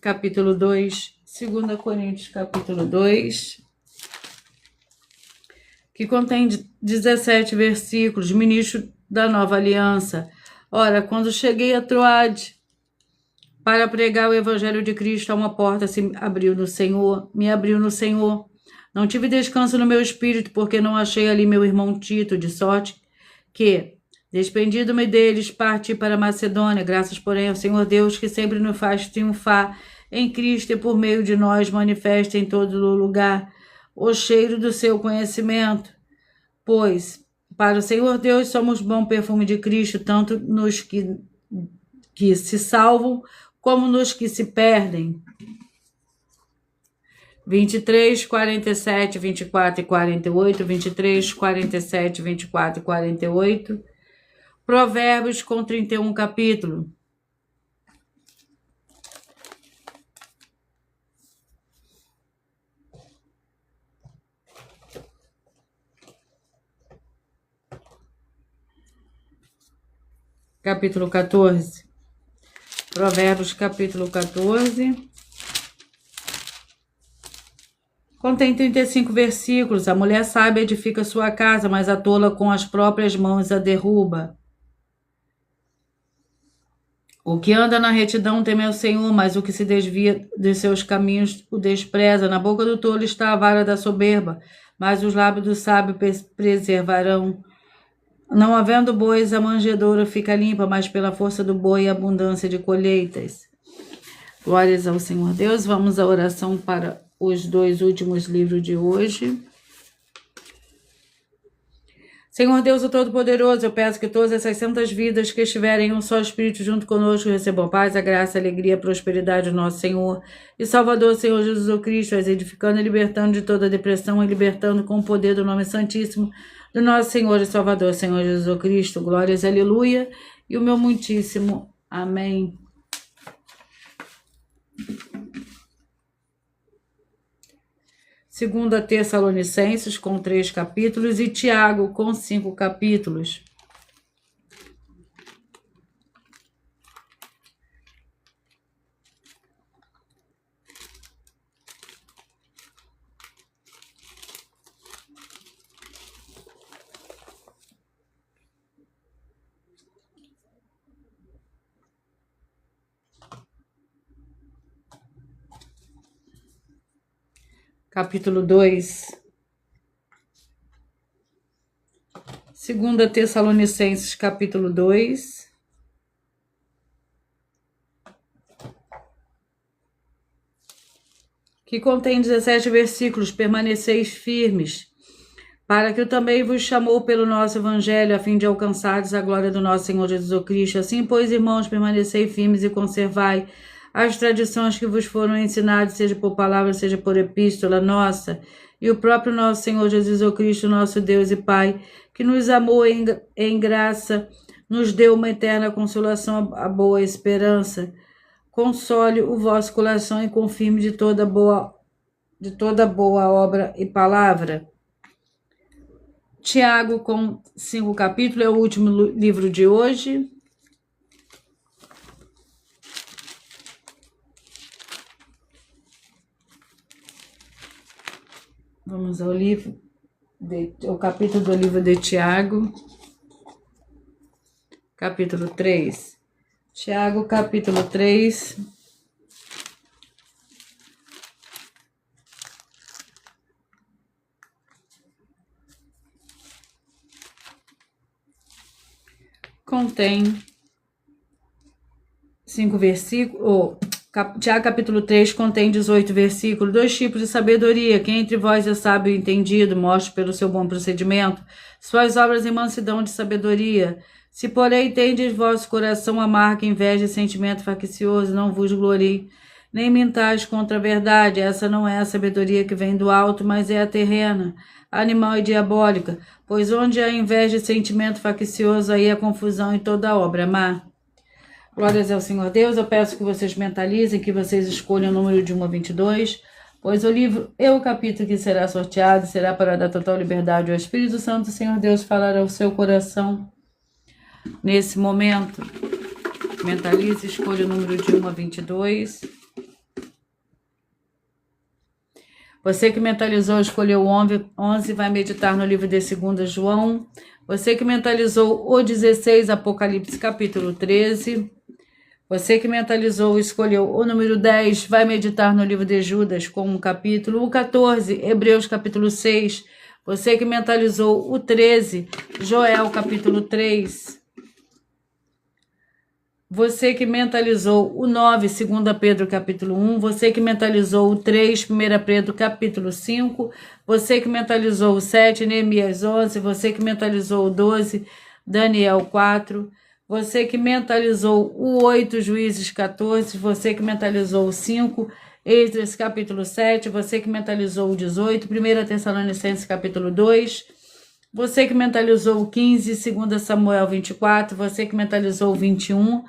Capítulo 2. 2 Coríntios, capítulo 2, que contém 17 versículos, ministro da nova aliança. Ora, quando cheguei a Troade para pregar o evangelho de Cristo, uma porta me abriu no Senhor. Não tive descanso no meu espírito, porque não achei ali meu irmão Tito, de sorte que, despendido-me deles, parti para Macedônia, graças, porém, ao Senhor Deus, que sempre nos faz triunfar em Cristo e por meio de nós manifesta em todo lugar o cheiro do seu conhecimento. Pois, para o Senhor Deus somos bom perfume de Cristo, tanto nos que se salvam, como nos que se perdem. 23, 47, 24 e 48, 23, 47, 24 e 48. Provérbios com 31 capítulo. Capítulo 14. Provérbios, capítulo 14. Contém 35 versículos. A mulher sábia edifica sua casa, mas a tola com as próprias mãos a derruba. O que anda na retidão teme ao Senhor, mas o que se desvia de seus caminhos o despreza. Na boca do tolo está a vara da soberba, mas os lábios do sábio preservarão. Não havendo bois, a manjedoura fica limpa, mas pela força do boi a abundância de colheitas. Glórias ao Senhor Deus. Vamos à oração para os 2 últimos livros de hoje. Senhor Deus, o Todo-Poderoso, eu peço que todas essas santas vidas que estiverem em um só Espírito junto conosco recebam paz, a graça, a alegria, a prosperidade do nosso Senhor e Salvador, Senhor Jesus Cristo, as edificando e libertando de toda depressão e libertando com o poder do nome santíssimo do nosso Senhor e Salvador, Senhor Jesus Cristo. Glórias, aleluia, e o meu muitíssimo amém. Segunda Tessalonicenses com 3 capítulos e Tiago com 5 capítulos. Capítulo 2. Segunda Tessalonicenses, capítulo 2. Que contém 17 versículos. Permaneceis firmes, para que eu também vos chamou pelo nosso evangelho, a fim de alcançardes a glória do nosso Senhor Jesus Cristo. Assim, pois, irmãos, permanecei firmes e conservai as tradições que vos foram ensinadas, seja por palavra, seja por epístola nossa, e o próprio nosso Senhor Jesus Cristo, nosso Deus e Pai, que nos amou em graça, nos deu uma eterna consolação, a boa esperança. Console o vosso coração e confirme de toda boa obra e palavra. Tiago, com 5 capítulos, é o último livro de hoje. Vamos ao ao capítulo do livro de Tiago, capítulo 3. Tiago, capítulo 3. Contém 5 versículos. Tiago capítulo 3 contém 18 versículos. 2 tipos de sabedoria. Quem entre vós é sábio e entendido, mostre pelo seu bom procedimento suas obras em mansidão de sabedoria. Se porém tendes vosso coração amargo, inveja e sentimento faccioso, não vos glorie, nem mintais contra a verdade. Essa não é a sabedoria que vem do alto, mas é a terrena, animal e diabólica. Pois onde há inveja e sentimento faccioso, aí há confusão e toda obra má. Glórias ao Senhor Deus. Eu peço que vocês mentalizem, que vocês escolham o número de 1 a 22, pois o livro e o capítulo que será sorteado será para dar total liberdade ao Espírito Santo. O Senhor Deus falará ao seu coração nesse momento. Mentalize, escolha o número de 1 a 22. Você que mentalizou, escolheu o 11, vai meditar no livro de 2 João. Você que mentalizou o 16, Apocalipse capítulo 13. Você que mentalizou, escolheu o número 10, vai meditar no livro de Judas com um capítulo. O 14, Hebreus capítulo 6. Você que mentalizou o 13, Joel capítulo 3. Você que mentalizou o 9, 2 Pedro capítulo 1. Você que mentalizou o 3, 1 Pedro capítulo 5. Você que mentalizou o 7, Neemias 11. Você que mentalizou o 12, Daniel 4. Você que mentalizou o 8, Juízes 14, você que mentalizou o 5, Esdras capítulo 7, você que mentalizou o 18, 1 Tessalonicenses capítulo 2, você que mentalizou o 15, 2 Samuel 24, você que mentalizou o 21,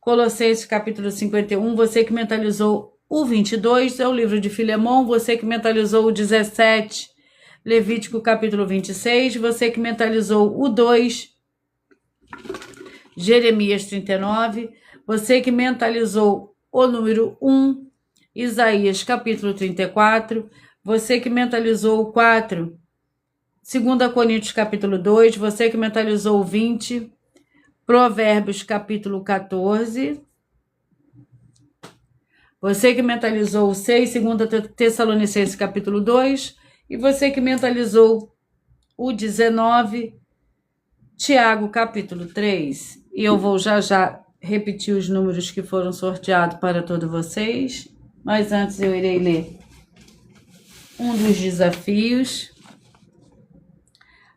Colossenses capítulo 51, você que mentalizou o 22, é o livro de Filemão, você que mentalizou o 17, Levítico capítulo 26, você que mentalizou o 2, Jeremias 39, você que mentalizou o número 1, Isaías capítulo 34, você que mentalizou o 4, 2 Coríntios capítulo 2, você que mentalizou o 20, Provérbios capítulo 14. Você que mentalizou o 6, 2 Tessalonicenses capítulo 2. E você que mentalizou o 19, Tiago capítulo 3. E eu vou já repetir os números que foram sorteados para todos vocês. Mas antes eu irei ler um dos desafios.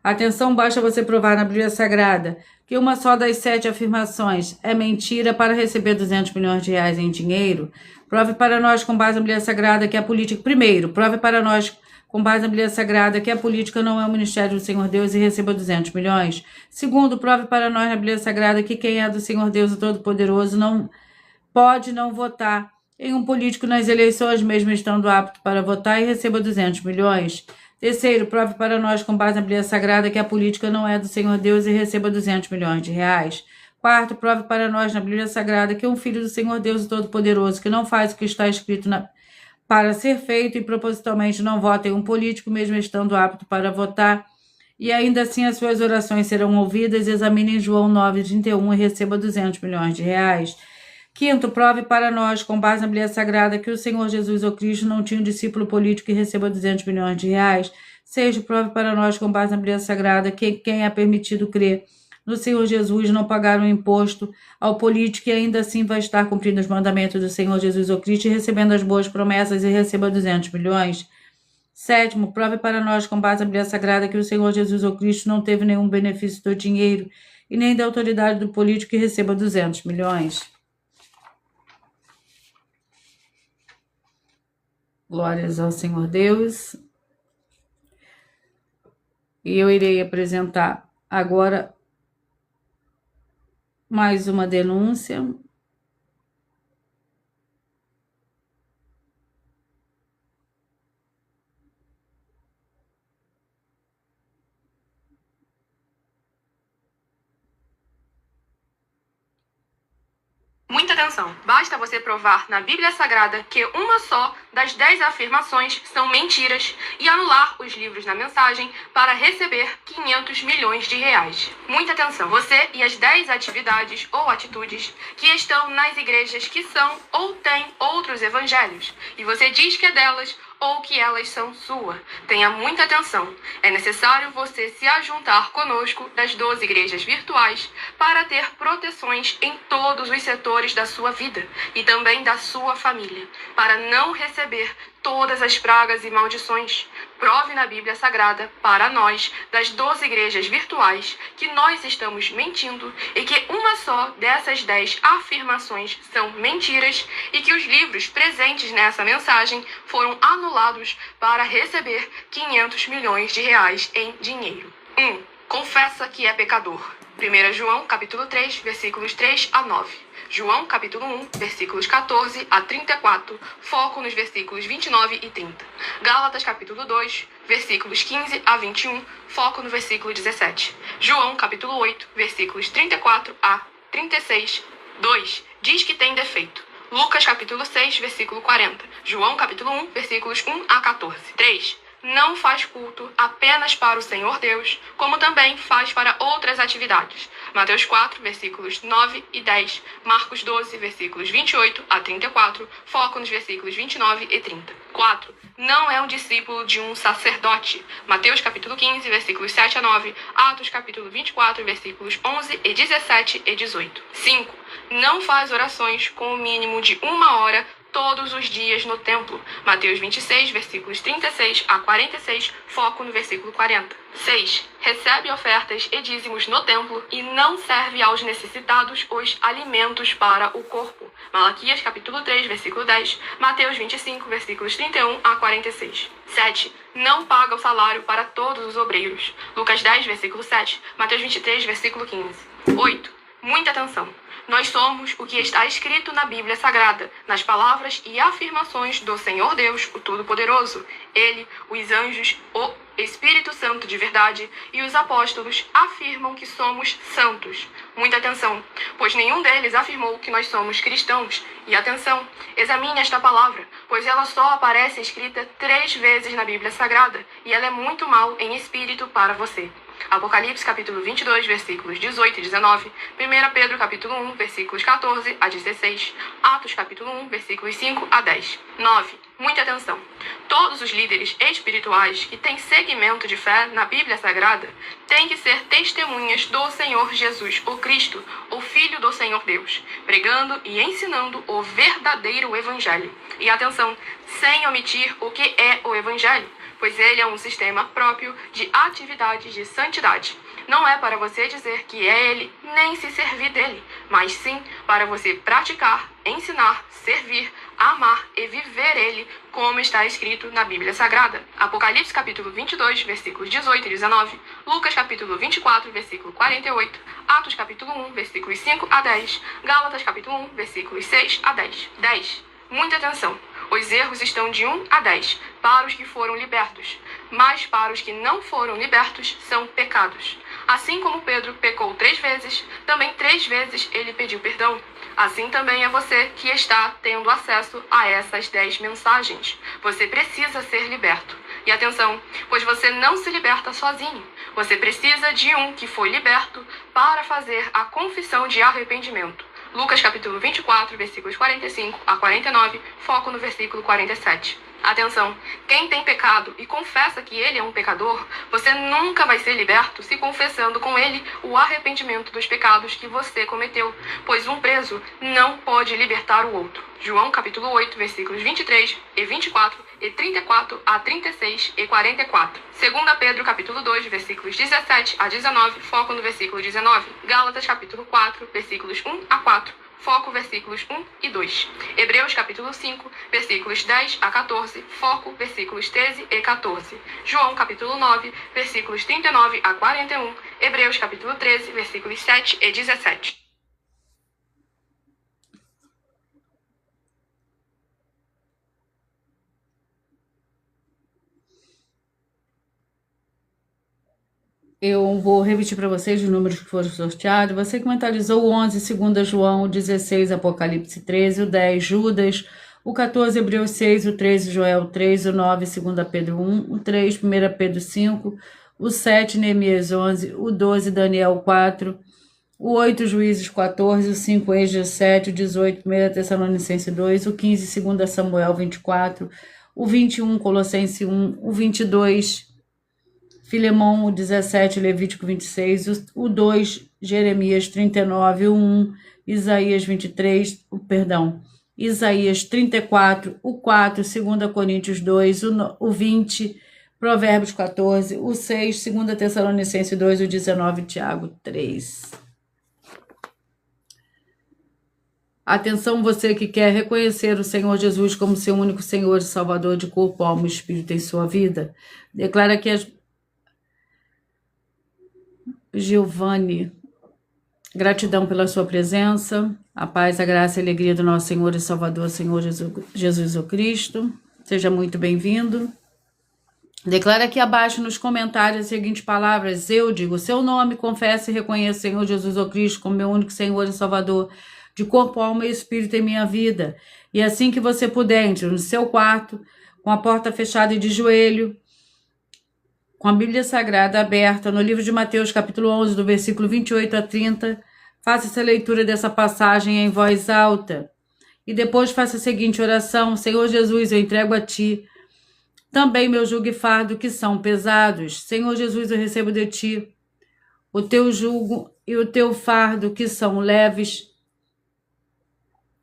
Atenção, basta você provar na Bíblia Sagrada que uma só das 7 afirmações é mentira para receber 200 milhões de reais em dinheiro. Prove para nós com base na Bíblia Sagrada que a política... Primeiro, prove para nós com base na Bíblia Sagrada que a política não é o ministério do Senhor Deus e receba 200 milhões. Segundo, prove para nós na Bíblia Sagrada que quem é do Senhor Deus o Todo-Poderoso não pode não votar em um político nas eleições, mesmo estando apto para votar, e receba 200 milhões. Terceiro, prove para nós com base na Bíblia Sagrada que a política não é do Senhor Deus e receba 200 milhões de reais. Quarto, prove para nós na Bíblia Sagrada que um filho do Senhor Deus Todo-Poderoso que não faz o que está escrito para ser feito e propositalmente não vota em um político, mesmo estando apto para votar, e ainda assim as suas orações serão ouvidas. Examine em João 9:31 e receba 200 milhões de reais. Quinto, prove para nós, com base na Bíblia Sagrada, que o Senhor Jesus ou Cristo não tinha um discípulo político que receba 200 milhões de reais. Sexto, prove para nós, com base na Bíblia Sagrada, que quem é permitido crer no Senhor Jesus não pagar um imposto ao político e ainda assim vai estar cumprindo os mandamentos do Senhor Jesus ou Cristo e recebendo as boas promessas e receba 200 milhões. Sétimo, prove para nós, com base na Bíblia Sagrada, que o Senhor Jesus ou Cristo não teve nenhum benefício do dinheiro e nem da autoridade do político e receba 200 milhões. Glórias ao Senhor Deus. E eu irei apresentar agora mais uma denúncia. Muita atenção! Basta você provar na Bíblia Sagrada que uma só das 10 afirmações são mentiras e anular os livros na mensagem para receber 500 milhões de reais. Muita atenção! Você e as 10 atividades ou atitudes que estão nas igrejas que são ou têm outros evangelhos e você diz que é delas ou que elas são sua. Tenha muita atenção. É necessário você se ajuntar conosco das 12 igrejas virtuais para ter proteções em todos os setores da sua vida e também da sua família, para não receber todas as pragas e maldições. Prove na Bíblia Sagrada para nós, das 12 igrejas virtuais, que nós estamos mentindo e que uma só dessas 10 afirmações são mentiras e que os livros presentes nessa mensagem foram anulados para receber 500 milhões de reais em dinheiro. 1. Confessa que é pecador. 1 João, capítulo 3, versículos 3 a 9. João, capítulo 1, versículos 14 a 34, foco nos versículos 29 e 30. Gálatas, capítulo 2, versículos 15 a 21, foco no versículo 17. João, capítulo 8, versículos 34 a 36. 2. Diz que tem defeito. Lucas, capítulo 6, versículo 40. João, capítulo 1, versículos 1 a 14. 3. Não faz culto apenas para o Senhor Deus, como também faz para outras atividades. Mateus 4, versículos 9 e 10. Marcos 12, versículos 28 a 34. Foco nos versículos 29 e 30. 4. Não é um discípulo de um sacerdote. Mateus capítulo 15, versículos 7 a 9. Atos capítulo 24, versículos 11 e 17 e 18. 5. Não faz orações com o mínimo de 1 hora todos os dias no templo. Mateus 26, versículos 36 a 46, foco no versículo 40. 6. Recebe ofertas e dízimos no templo e não serve aos necessitados os alimentos para o corpo. Malaquias capítulo 3, versículo 10, Mateus 25, versículos 31 a 46. 7. Não paga o salário para todos os obreiros. Lucas 10, versículo 7, Mateus 23, versículo 15. 8. Muita atenção! Nós somos o que está escrito na Bíblia Sagrada, nas palavras e afirmações do Senhor Deus, o Todo-Poderoso. Ele, os anjos, o Espírito Santo de verdade e os apóstolos afirmam que somos santos. Muita atenção, pois nenhum deles afirmou que nós somos cristãos. E atenção, examine esta palavra, pois ela só aparece escrita 3 vezes na Bíblia Sagrada e ela é muito mal em espírito para você. Apocalipse capítulo 22, versículos 18 e 19, 1 Pedro capítulo 1, versículos 14 a 16, Atos capítulo 1, versículos 5 a 10. 9. Muita atenção. Todos os líderes espirituais que têm segmento de fé na Bíblia Sagrada têm que ser testemunhas do Senhor Jesus, o Cristo, o Filho do Senhor Deus, pregando e ensinando o verdadeiro Evangelho. E atenção, sem omitir o que é o Evangelho, pois ele é um sistema próprio de atividades de santidade. Não é para você dizer que é ele, nem se servir dele, mas sim para você praticar, ensinar, servir, amar e viver ele, como está escrito na Bíblia Sagrada. Apocalipse capítulo 22, versículos 18 e 19, Lucas capítulo 24, versículo 48, Atos capítulo 1, versículos 5 a 10, Gálatas capítulo 1, versículos 6 a 10. 10. Muita atenção. Os erros estão de 1 a 10 para os que foram libertos, mas para os que não foram libertos são pecados. Assim como Pedro pecou 3 vezes, também 3 vezes ele pediu perdão. Assim também é você que está tendo acesso a essas 10 mensagens. Você precisa ser liberto. E atenção, pois você não se liberta sozinho. Você precisa de um que foi liberto para fazer a confissão de arrependimento. Lucas capítulo 24, versículos 45 a 49, foco no versículo 47. Atenção, quem tem pecado e confessa que ele é um pecador, você nunca vai ser liberto se confessando com ele o arrependimento dos pecados que você cometeu, pois um preso não pode libertar o outro. João capítulo 8, versículos 23 e 24 e 34 a 36 e 44. 2 Pedro capítulo 2, versículos 17 a 19, foco no versículo 19. Gálatas capítulo 4, versículos 1 a 4. Foco versículos 1 e 2. Hebreus capítulo 5, versículos 10 a 14, foco versículos 13 e 14. João capítulo 9, versículos 39 a 41. Hebreus capítulo 13, versículos 7 e 17. Eu vou repetir para vocês os números que foram sorteados. Você que mentalizou o 11, 2 João, o 16, Apocalipse 13, o 10, Judas, o 14, Hebreus 6, o 13, Joel 3, o 9, 2 Pedro 1, o 3, 1 Pedro 5, o 7, Neemias 11, o 12, Daniel 4, o 8, Juízes 14, o 5, Esdras 7, o 18, 1 Tessalonicenses 2, o 15, 2 Samuel 24, o 21, Colossenses 1, o 22, Filemão, o 17, Levítico 26, o 2, Jeremias 39, o 1, Isaías 23, Isaías 34, o 4, 2 Coríntios 2, o 20, Provérbios 14, o 6, 2 Tessalonicenses 2, o 19, Tiago 3. Atenção, você que quer reconhecer o Senhor Jesus como seu único Senhor e Salvador de corpo, alma e espírito em sua vida. Declara que Giovanni, gratidão pela sua presença, a paz, a graça e a alegria do nosso Senhor e Salvador, Senhor Jesus o Cristo. Seja muito bem-vindo. Declara aqui abaixo nos comentários as seguintes palavras: eu digo seu nome, confesso e reconheço o Senhor Jesus o Cristo como meu único Senhor e Salvador de corpo, alma e espírito em minha vida. E assim que você puder, entre no seu quarto, com a porta fechada e de joelho, com a Bíblia Sagrada aberta, no livro de Mateus, capítulo 11, do versículo 28 a 30, faça essa leitura dessa passagem em voz alta. E depois faça a seguinte oração: Senhor Jesus, eu entrego a Ti também meu jugo e fardo que são pesados. Senhor Jesus, eu recebo de Ti o Teu jugo e o Teu fardo que são leves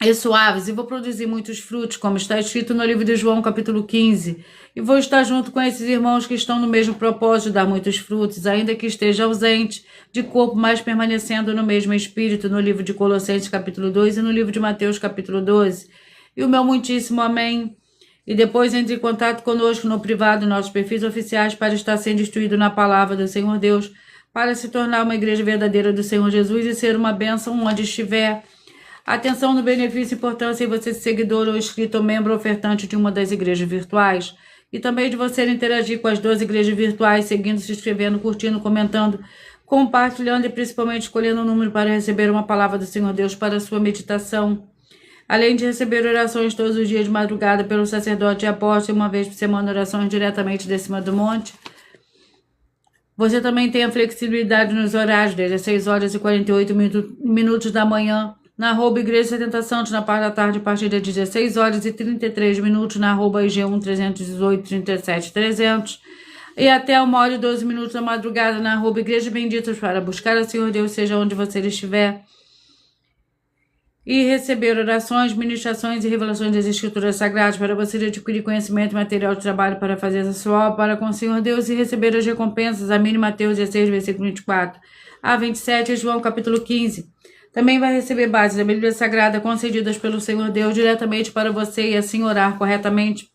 e suaves, e vou produzir muitos frutos, como está escrito no livro de João, capítulo 15. E vou estar junto com esses irmãos que estão no mesmo propósito de dar muitos frutos, ainda que esteja ausente de corpo, mas permanecendo no mesmo espírito, no livro de Colossenses, capítulo 2, e no livro de Mateus, capítulo 12. E o meu muitíssimo amém. E depois entre em contato conosco no privado, nossos perfis oficiais, para estar sendo instruído na palavra do Senhor Deus, para se tornar uma igreja verdadeira do Senhor Jesus e ser uma bênção onde estiver. Atenção no benefício e importância em você ser seguidor ou inscrito ou membro ofertante de uma das igrejas virtuais. E também de você interagir com as 12 igrejas virtuais, seguindo, se inscrevendo, curtindo, comentando, compartilhando e principalmente escolhendo um número para receber uma palavra do Senhor Deus para a sua meditação. Além de receber orações todos os dias de madrugada pelo sacerdote e apóstolo, uma vez por semana orações diretamente de cima do monte. Você também tem a flexibilidade nos horários, desde as 6 horas e 48 minutos da manhã, na @Igreja 70 Santos, na parte da tarde, a partir das 16 horas e 33 minutos, na @IG1 318 37 300, e até 1 hora e 12 minutos da madrugada, na @Igreja Benditos, para buscar o Senhor Deus, seja onde você estiver, e receber orações, ministrações e revelações das Escrituras Sagradas, para você adquirir conhecimento e material de trabalho para fazer a sua obra para com o Senhor Deus e receber as recompensas. Amém. Mateus 16, versículo 24 a 27, João capítulo 15. Também vai receber bases da Bíblia Sagrada concedidas pelo Senhor Deus diretamente para você e assim orar corretamente,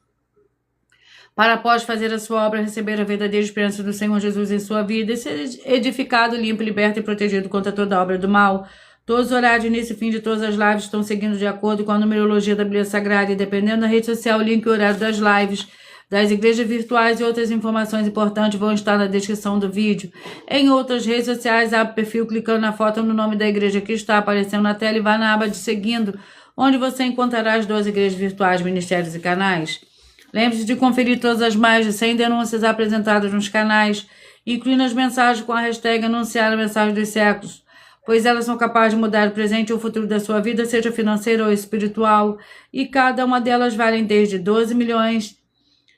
para após fazer a sua obra, receber a verdadeira esperança do Senhor Jesus em sua vida e ser edificado, limpo, liberto e protegido contra toda obra do mal. Todos os horários nesse fim de todas as lives estão seguindo de acordo com a numerologia da Bíblia Sagrada e dependendo da rede social, o link e o horário das lives, das igrejas virtuais e outras informações importantes vão estar na descrição do vídeo. Em outras redes sociais, abre o perfil clicando na foto no nome da igreja que está aparecendo na tela e vá na aba de seguindo, onde você encontrará as 12 igrejas virtuais, ministérios e canais. Lembre-se de conferir todas as mais de 100 denúncias apresentadas nos canais, incluindo as mensagens com a hashtag Anunciar a Mensagem dos Séculos, pois elas são capazes de mudar o presente ou o futuro da sua vida, seja financeira ou espiritual, e cada uma delas vale desde 12 milhões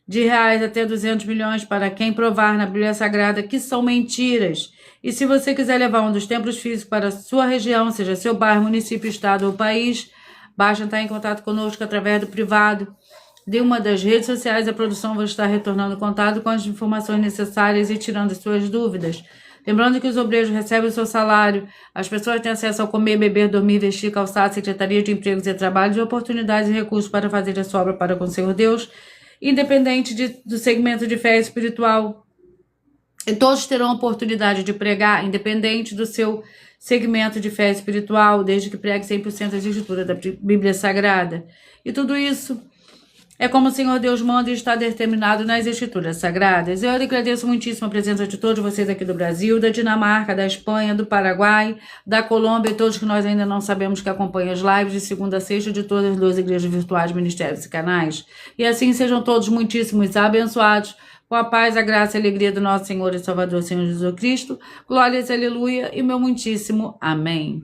de reais até 200 milhões para quem provar na Bíblia Sagrada que são mentiras. E se você quiser levar um dos templos físicos para a sua região, seja seu bairro, município, estado ou país, basta entrar em contato conosco através do privado de uma das redes sociais. A produção vai estar retornando contato com as informações necessárias e tirando as suas dúvidas. Lembrando que os obreiros recebem o seu salário, as pessoas têm acesso ao comer, beber, dormir, vestir, calçar, secretaria de empregos e trabalhos e oportunidades e recursos para fazer a sua obra para com o Senhor Deus, independente do segmento de fé espiritual. E todos terão a oportunidade de pregar, independente do seu segmento de fé espiritual, desde que pregue 100% das escrituras da Bíblia Sagrada. E tudo isso é como o Senhor Deus manda e está determinado nas Escrituras Sagradas. Eu agradeço muitíssimo a presença de todos vocês aqui do Brasil, da Dinamarca, da Espanha, do Paraguai, da Colômbia e todos que nós ainda não sabemos que acompanham as lives de segunda a sexta de todas as 12 igrejas virtuais, ministérios e canais. E assim sejam todos muitíssimos abençoados, com a paz, a graça e a alegria do nosso Senhor e Salvador, Senhor Jesus Cristo. Glórias, aleluia, e meu muitíssimo amém.